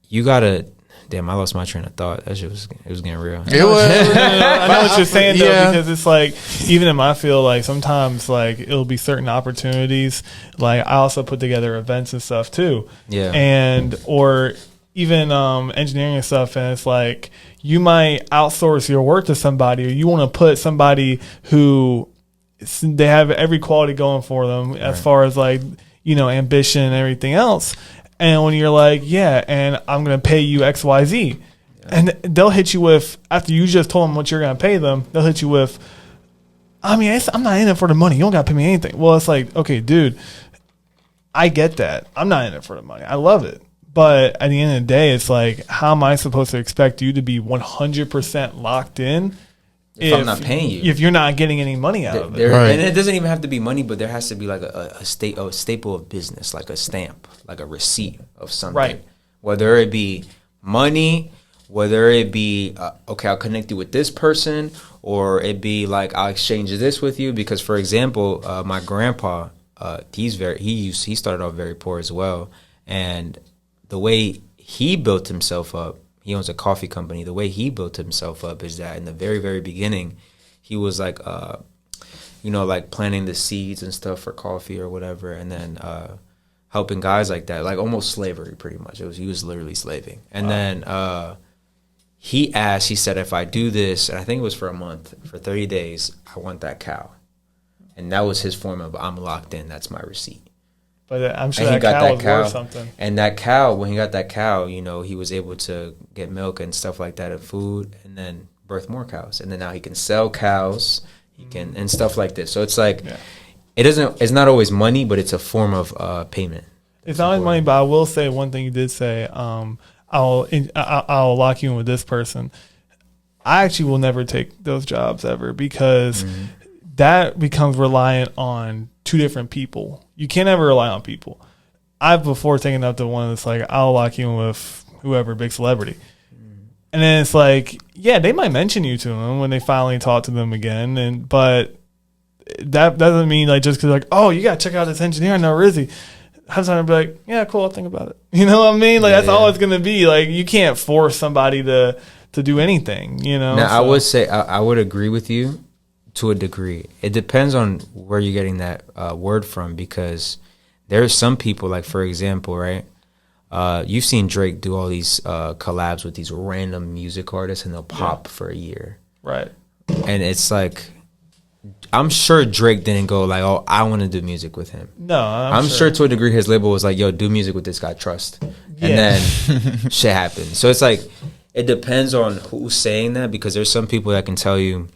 you gotta. Damn, I lost my train of thought. That shit was getting real. It was. I know what you're saying though, because it's like, even in my field, like sometimes like it'll be certain opportunities. Like I also put together events and stuff too. Yeah. And or even engineering and stuff, and it's like you might outsource your work to somebody, or you want to put somebody who they have every quality going for them as far as like, ambition and everything else. And when you're like, yeah, and I'm going to pay you XYZ. And they'll hit you with, after you just told them what you're going to pay them, they'll hit you with, I'm not in it for the money. You don't got to pay me anything. Well, it's like, okay, dude, I get that. I'm not in it for the money. I love it. But at the end of the day, it's like, how am I supposed to expect you to be 100% locked in if I'm not paying you, if you're not getting any money out of it. Right. And it doesn't even have to be money, but there has to be like a staple of business, like a stamp, like a receipt of something. Right. Whether it be money, whether it be okay, I'll connect you with this person, or it be like I'll exchange this with you. Because for example, my grandpa, he started off very poor as well, and the way he built himself up, he owns a coffee company. The way he built himself up is that in the very, very beginning, he was like, like planting the seeds and stuff for coffee or whatever, and then helping guys like that, like almost slavery, pretty much. He was literally slaving, and then he said, if I do this, and I think it was for a month, for 30 days, I want that cow, and that was his form of I'm locked in. That's my receipt. But I'm sure that cow was worth something. And that cow, when he got that cow, he was able to get milk and stuff like that and food, and then birth more cows. And then now he can sell cows, and stuff like this. So it's like, it's not always money, but it's a form of payment. It's not always money, but I will say one thing you did say. I'll lock you in with this person. I actually will never take those jobs ever, because that becomes reliant on two different people. You can't ever rely on people. I've before taken up the one that's like, I'll lock you in with whoever, big celebrity. And then it's like, yeah, they might mention you to them when they finally talk to them again. But that doesn't mean like just because like, oh, you got to check out this engineer. I know Rizzy. Have someone be like, yeah, cool, I'll think about it. You know what I mean? Like that's all it's going to be. Like you can't force somebody to do anything, Now, I would say I would agree with you to a degree. It depends on where you're getting that word from, because there's some people, like for example, right? You've seen Drake do all these collabs with these random music artists, and they'll pop for a year. Right. And it's like, I'm sure Drake didn't go like, oh, I want to do music with him. No, I'm sure to a degree his label was like, yo, do music with this guy, trust. And then shit happened. So it's like, it depends on who's saying that, because there's some people that can tell you,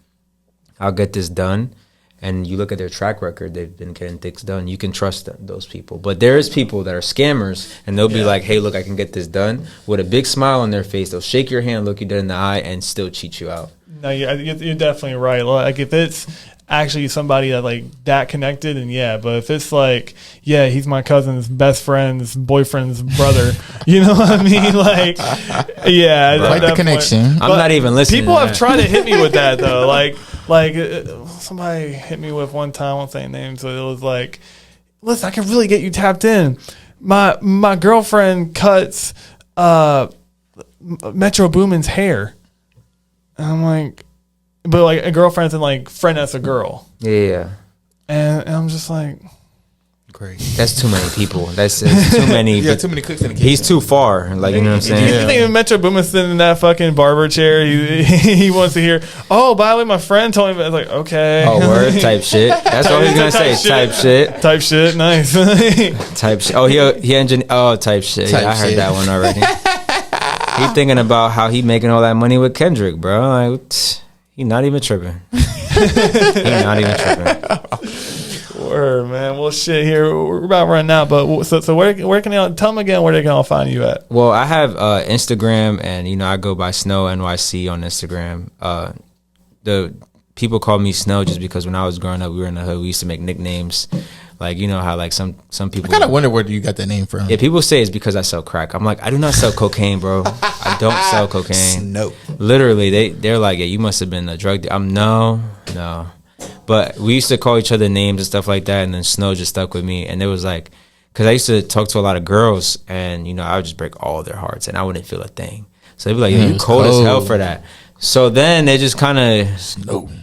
I'll get this done, and you look at their track record, they've been getting things done. You can trust them, those people. But there's people that are scammers, and they'll be like, hey, look, I can get this done, with a big smile on their face. They'll shake your hand, look you dead in the eye, and still cheat you out. No, you're definitely right. Like if it's actually somebody that like that connected, and but if it's like, he's my cousin's best friend's boyfriend's brother, you know what I mean? Like, like the connection. I'm not even listening. People have tried to hit me with that though. Like somebody hit me with one time, I won't say names, so it was like, listen, I can really get you tapped in. My girlfriend cuts Metro Boomin's hair. And I'm like, but like a girlfriend's and like friend that's a girl. Yeah. And I'm just like, great. That's too many people. That's too many. Too many cooks in the kitchen. He's too far. Like, you know what I'm saying? You think Metro Boomin's sitting in that fucking barber chair? He wants to hear, oh, by the way, my friend told me. I was like, okay. Oh, word type shit. That's all he's gonna say. Type shit. Type shit. Nice. Type shit. Oh, he engineer. Oh, type shit. I heard that one already. He thinking about how he making all that money with Kendrick, bro. Like, he not even tripping. He not even tripping. Word, man. Well, shit. Here we're about running out, but so where can they tell them again where they can all find you at? Well, I have Instagram, and I go by Snow NYC on Instagram. The people call me Snow just because when I was growing up, we were in the hood. We used to make nicknames. Like, you know how like some people. I kind of wonder where you got that name from. Yeah, people say it's because I sell crack. I'm like, I do not sell cocaine, bro. I don't sell cocaine. Nope. Literally, they're like, yeah, you must have been a drug dealer. No. But we used to call each other names and stuff like that, and then Snow just stuck with me. And it was like, because I used to talk to a lot of girls, and I would just break all their hearts, and I wouldn't feel a thing. So they'd be like, yeah, you cold as hell for that. So then they just kind of,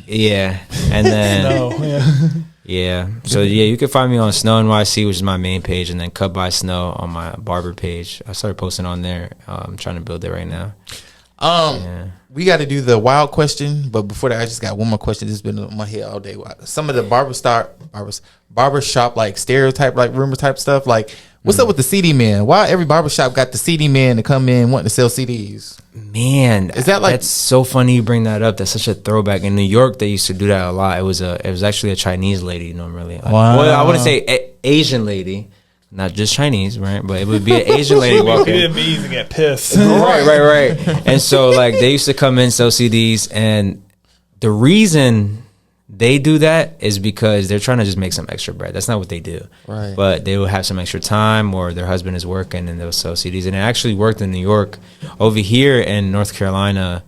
and then yeah. So you can find me on Snow NYC, which is my main page, and then Cut by Snow on my barber page. I started posting on there. I'm trying to build it right now. We got to do the wild question, but before that, I just got one more question. This has been on my head all day. Some of the barbershop like stereotype, like rumor type stuff. Like, what's up with the CD man? Why every barbershop got the CD man to come in wanting to sell CDs? Man, is that like that's so funny you bring that up? That's such a throwback. In New York, they used to do that a lot. It was actually a Chinese lady normally. Wow. Well, I wouldn't say Asian lady. Not just Chinese, right? But it would be an Asian lady walking. Vietnamese and get pissed. Right. And so, like, they used to come in, sell CDs, and the reason they do that is because they're trying to just make some extra bread. That's not what they do. Right. But they will have some extra time, or their husband is working and they'll sell CDs. And it actually worked in New York. Over here in North Carolina,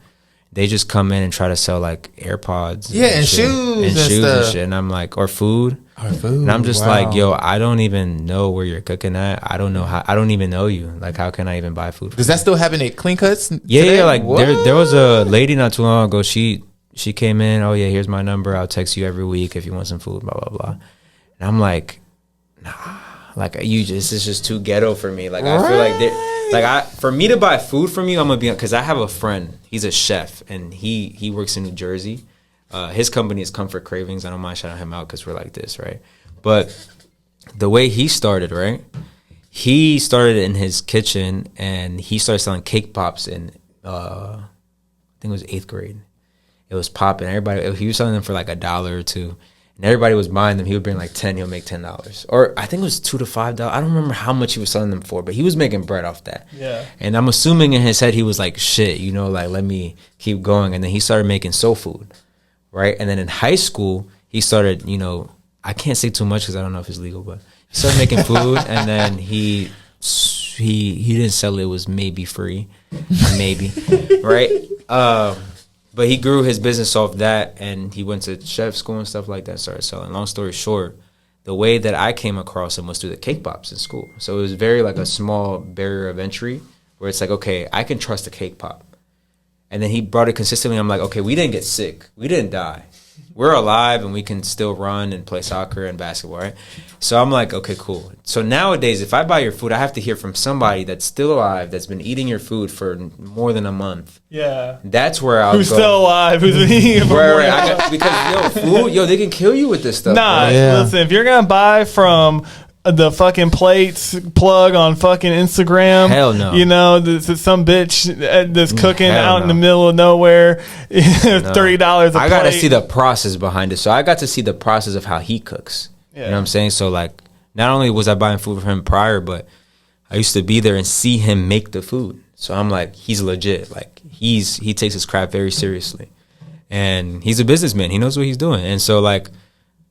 they just come in and try to sell like AirPods. Yeah, and shoes and shoes stuff. and shit. And I'm like, or food. Or food. And I'm just like, yo, I don't even know where you're cooking at. I don't know how. I don't even know you. Like, how can I even buy food? Does that still happen at Clean Cuts? Yeah, like there was a lady not too long ago. She came in. Oh yeah, here's my number. I'll text you every week if you want some food. Blah blah blah. And I'm like, nah. Like it's just too ghetto for me. Like I feel like for me to buy food from you, I'm gonna be, because I have a friend. He's a chef and he works in New Jersey. His company is Comfort Cravings. I don't mind shouting him out because we're like this, right? But the way he started, right? He started in his kitchen and he started selling cake pops in, I think it was 8th grade. It was popping. He was selling them for like $1 or $2, and everybody was buying them. He would bring like 10. He'll make $10, or I think it was $2 to $5. I don't remember how much he was selling them for, but he was making bread off that. Yeah. And I'm assuming in his head he was like, shit, like let me keep going. And then he started making soul food. Right. And then in high school, he started, I can't say too much because I don't know if it's legal, but he started making food. And then he didn't sell it. It was maybe free. Maybe. Right. But he grew his business off that, and he went to chef school and stuff like that, started selling. Long story short, the way that I came across him was through the cake pops in school. So it was very like a small barrier of entry where it's like, okay, I can trust a cake pop. And then he brought it consistently. I'm like, okay, we didn't get sick. We didn't die. We're alive and we can still run and play soccer and basketball, right? So I'm like, okay, cool. So nowadays, if I buy your food, I have to hear from somebody that's still alive, that's been eating your food for more than a month. Yeah. That's where I'll Who's still alive, who's been eating it for right. Because, food, they can kill you with this stuff. Nah, listen, if you're going to buy from the fucking plates plug on fucking Instagram. Hell no. This some bitch that's cooking out in the middle of nowhere. $30 a plate. I got to see the process behind it. So I got to see the process of how he cooks. Yeah. You know what I'm saying? So like, not only was I buying food from him prior, but I used to be there and see him make the food. So I'm like, he's legit. Like he takes his craft very seriously. And he's a businessman. He knows what he's doing. And so like,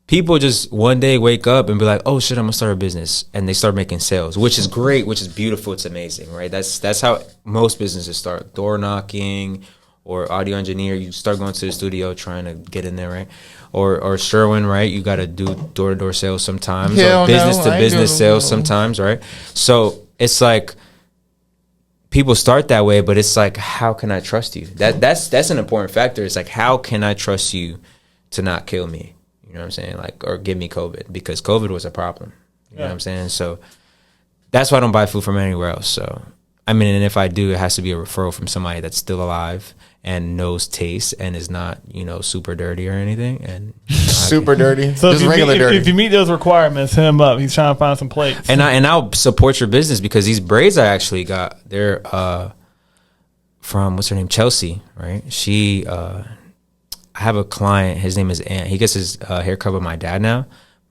people just one day wake up and be like, oh shit, I'm gonna start a business, and they start making sales, which is great, which is beautiful, it's amazing, right? That's how most businesses start. Door knocking or audio engineer, you start going to the studio trying to get in there, right? Or Sherwin, right? You gotta do door-to-door sales sometimes, or business to business sales sometimes, right? So it's like people start that way, but it's like, how can I trust you? That's an important factor. It's like, how can I trust you to not kill me? You know what I'm saying? Like, or give me COVID, because COVID was a problem. You know what I'm saying? So that's why I don't buy food from anywhere else. So, I mean, and if I do, it has to be a referral from somebody that's still alive and knows taste and is not, super dirty or anything. And super dirty. So just regular dirty. If you meet those requirements, hit him up. He's trying to find some plates. And I'll support your business, because these braids I actually got, they're from, what's her name? Chelsea, right? She, I have a client, his name is Ant. He gets his haircut with my dad now,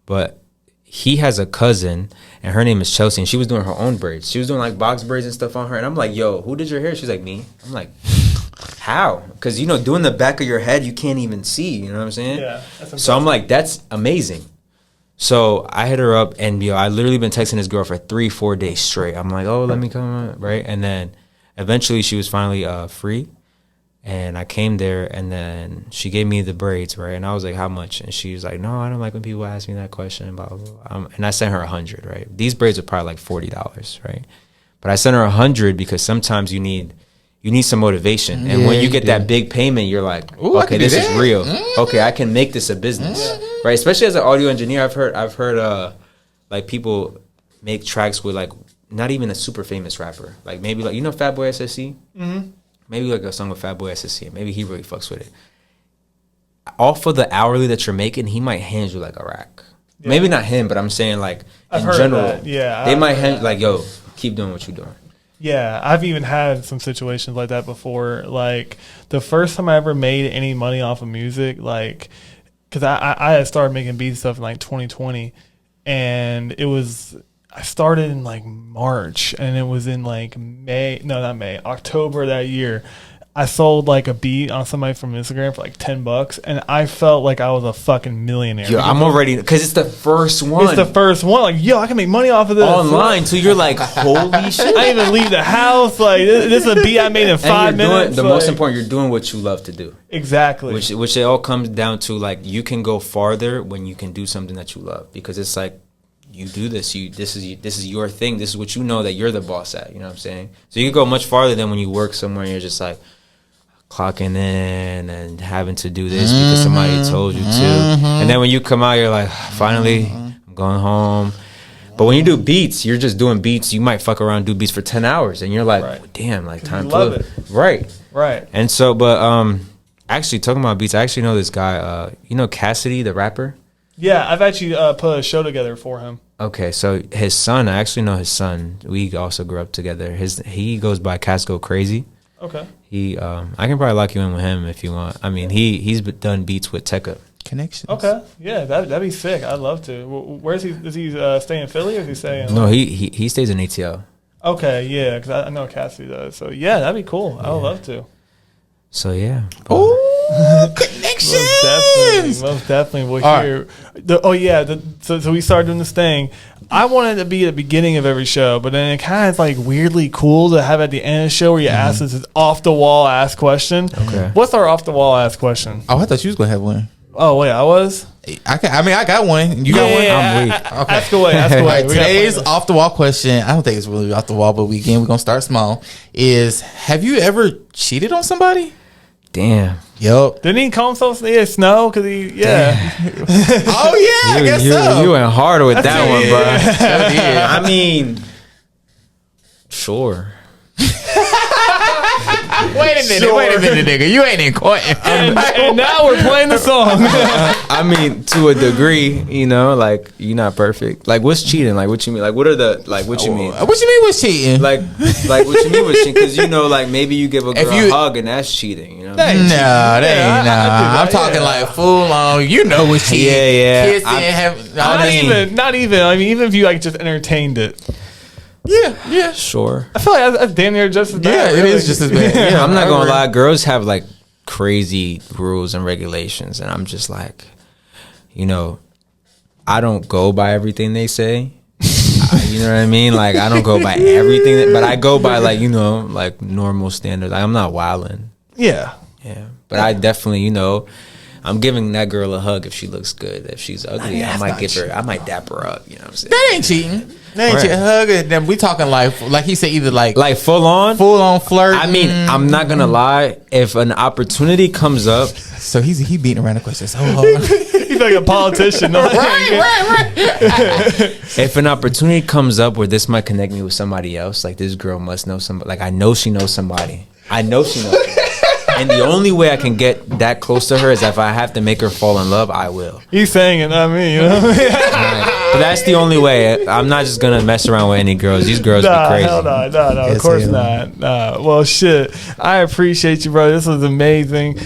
but he has a cousin, and her name is Chelsea, and she was doing her own braids. She was doing like box braids and stuff on her, and I'm like, yo, who did your hair? She's like, me. I'm like, how? Because, doing the back of your head, you can't even see, you know what I'm saying? Yeah. So I'm like, that's amazing. So I hit her up, and I literally been texting this girl for 3-4 days straight. I'm like, oh, let me come, right? And then eventually she was finally free. And I came there, and then she gave me the braids, right? And I was like, how much? And she was like, no, I don't like when people ask me that question, blah, blah, blah. And I sent her 100, right? These braids are probably like $40, right? But I sent her 100 because sometimes you need some motivation. And when you get that big payment, you're like, ooh, okay, this is real. Okay, I can make this a business, right? Especially as an audio engineer, I've heard like people make tracks with like not even a super famous rapper. Like maybe like, Fatboy SSC? Mm-hmm. Maybe like a song with Fatboy SSC. Maybe he really fucks with it. Off of the hourly that you're making, he might hand you like a rack. Yeah. Maybe not him, but I'm saying like in general. Yeah, they might hand like, yo, keep doing what you're doing. Yeah, I've even had some situations like that before. Like the first time I ever made any money off of music, like, because I had started making beat stuff in like 2020, and I started in like March, and it was in like October that year. I sold like a beat on somebody from Instagram for like $10, and I felt like I was a fucking millionaire. Yo, I'm already, because it's the first one. It's the first one. Like, yo, I can make money off of this online. So you're like, holy shit! I didn't even leave the house. Like, this is a beat I made in 5 minutes. The most important, you're doing what you love to do. Exactly. Which it all comes down to, like, you can go farther when you can do something that you love, because it's like, you do this, this is your thing. This is what you know that you're the boss at. You know what I'm saying? So you can go much farther than when you work somewhere and you're just like clocking in and having to do this because somebody told you to. And then when you come out, you're like, finally, I'm going home. But when you do beats, you're just doing beats. You might fuck around and do beats for 10 hours, and you're like, damn, like time love it. Right. And so, but actually talking about beats, I actually know this guy. You know Cassidy, the rapper? Yeah, I've actually put a show together for him. Okay, so his son, I actually know his son. We also grew up together. He goes by Casco Crazy. Okay. I can probably lock you in with him if you want. I mean, he's done beats with Tekka. Connections. Okay, yeah, that'd be sick. I'd love to. Where is he? Does he stay in Philly, or is he staying? No, he stays in ATL. Okay, yeah, because I know Cassidy does. So yeah, that'd be cool. I would love to. So yeah. Oh, connections. Most definitely. We'll hear. So we started doing this thing. I wanted to be at the beginning of every show, but then it kind of like weirdly cool to have at the end of the show where you ask this off the wall ask question. Okay. What's our off the wall ask question? Oh, I thought you was gonna have one. Oh wait, I was. I got one. You got one. I'm weak. Okay. Ask away. Today's off the wall question. I don't think it's really off the wall, but we're gonna start small. Is have you ever cheated on somebody? Damn. Yup. Didn't he call himself Snow? Because he, Oh yeah, I guess so. You went hard with that one, bro. I mean, sure. Wait a minute, nigga. You ain't in court. And now we're playing the song. I mean, to a degree, you know, like, you're not perfect. Like, what's cheating? Like, what you mean? Like, what are the, like, what you mean? What you mean what's cheating? Like what you mean with cheating? Because, you know, like, maybe you give a girl a hug and that's cheating, you know? That ain't I'm talking like full on, you know what's cheating. Yeah. Kissing, not even. I mean, even if you, like, just entertained it. Yeah. Sure. I feel like that's damn near just as bad. Yeah, it is just as bad. Yeah, I'm not gonna lie. Girls have like crazy rules and regulations, and I'm just like, you know, I don't go by everything they say. You know what I mean? Like, I don't go by everything, but I go by, like, you know, like normal standards. Like, I'm not wilding. Yeah. But I definitely, you know, I'm giving that girl a hug if she looks good. If she's ugly, I might dap her up. You know what I'm saying? That ain't cheating. Hug it. Then we talking like he said, either like full on flirt. I mean, I'm not gonna lie. If an opportunity comes up, so he beating around the question so hard. He's like a politician. right. If an opportunity comes up where this might connect me with somebody else, like this girl must know somebody. Like, I know she knows somebody. And the only way I can get that close to her is if I have to make her fall in love, I will. He's saying it, not me. You know what I mean? Right. But that's the only way. I'm not just going to mess around with any girls. These girls be crazy. Hell no, of course not. Well, shit. I appreciate you, bro. This was amazing.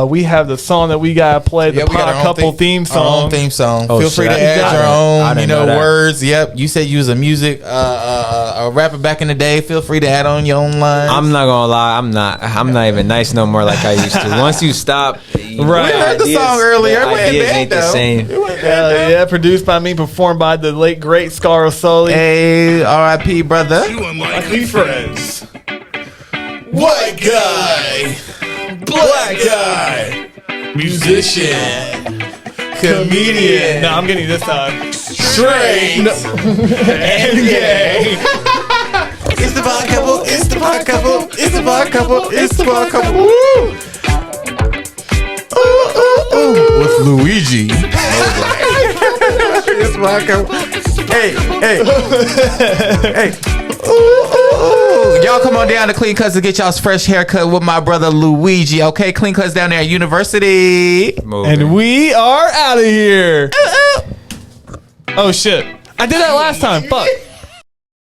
We have the song that we got to play, the Pod Couple theme song. Our own theme song. Oh, feel free to add your own, words. Yep. You said you was a music a rapper back in the day. Feel free to add on your own lines. I'm not going to lie. I'm not even nice no more like I used to. Once you stop, we heard the song earlier. Ideas ain't the same. Yeah, produced by me, performed by the late great Scaro Soli. Hey, R.I.P. brother. You unlikely friends. White guy, black guy, musician, comedian. No, I'm getting you this time. Straight and gay. It's the Pod Couple. It's the Pod Couple. It's the Pod Couple. It's the Pod Couple. Woo! With Luigi. It's the Pod Couple. Hey. Y'all come on down to Clean Cuts to get y'all's fresh haircut with my brother Luigi. Okay, Clean Cuts down there at University. And we are out of here. Oh shit. I did that last time. Fuck.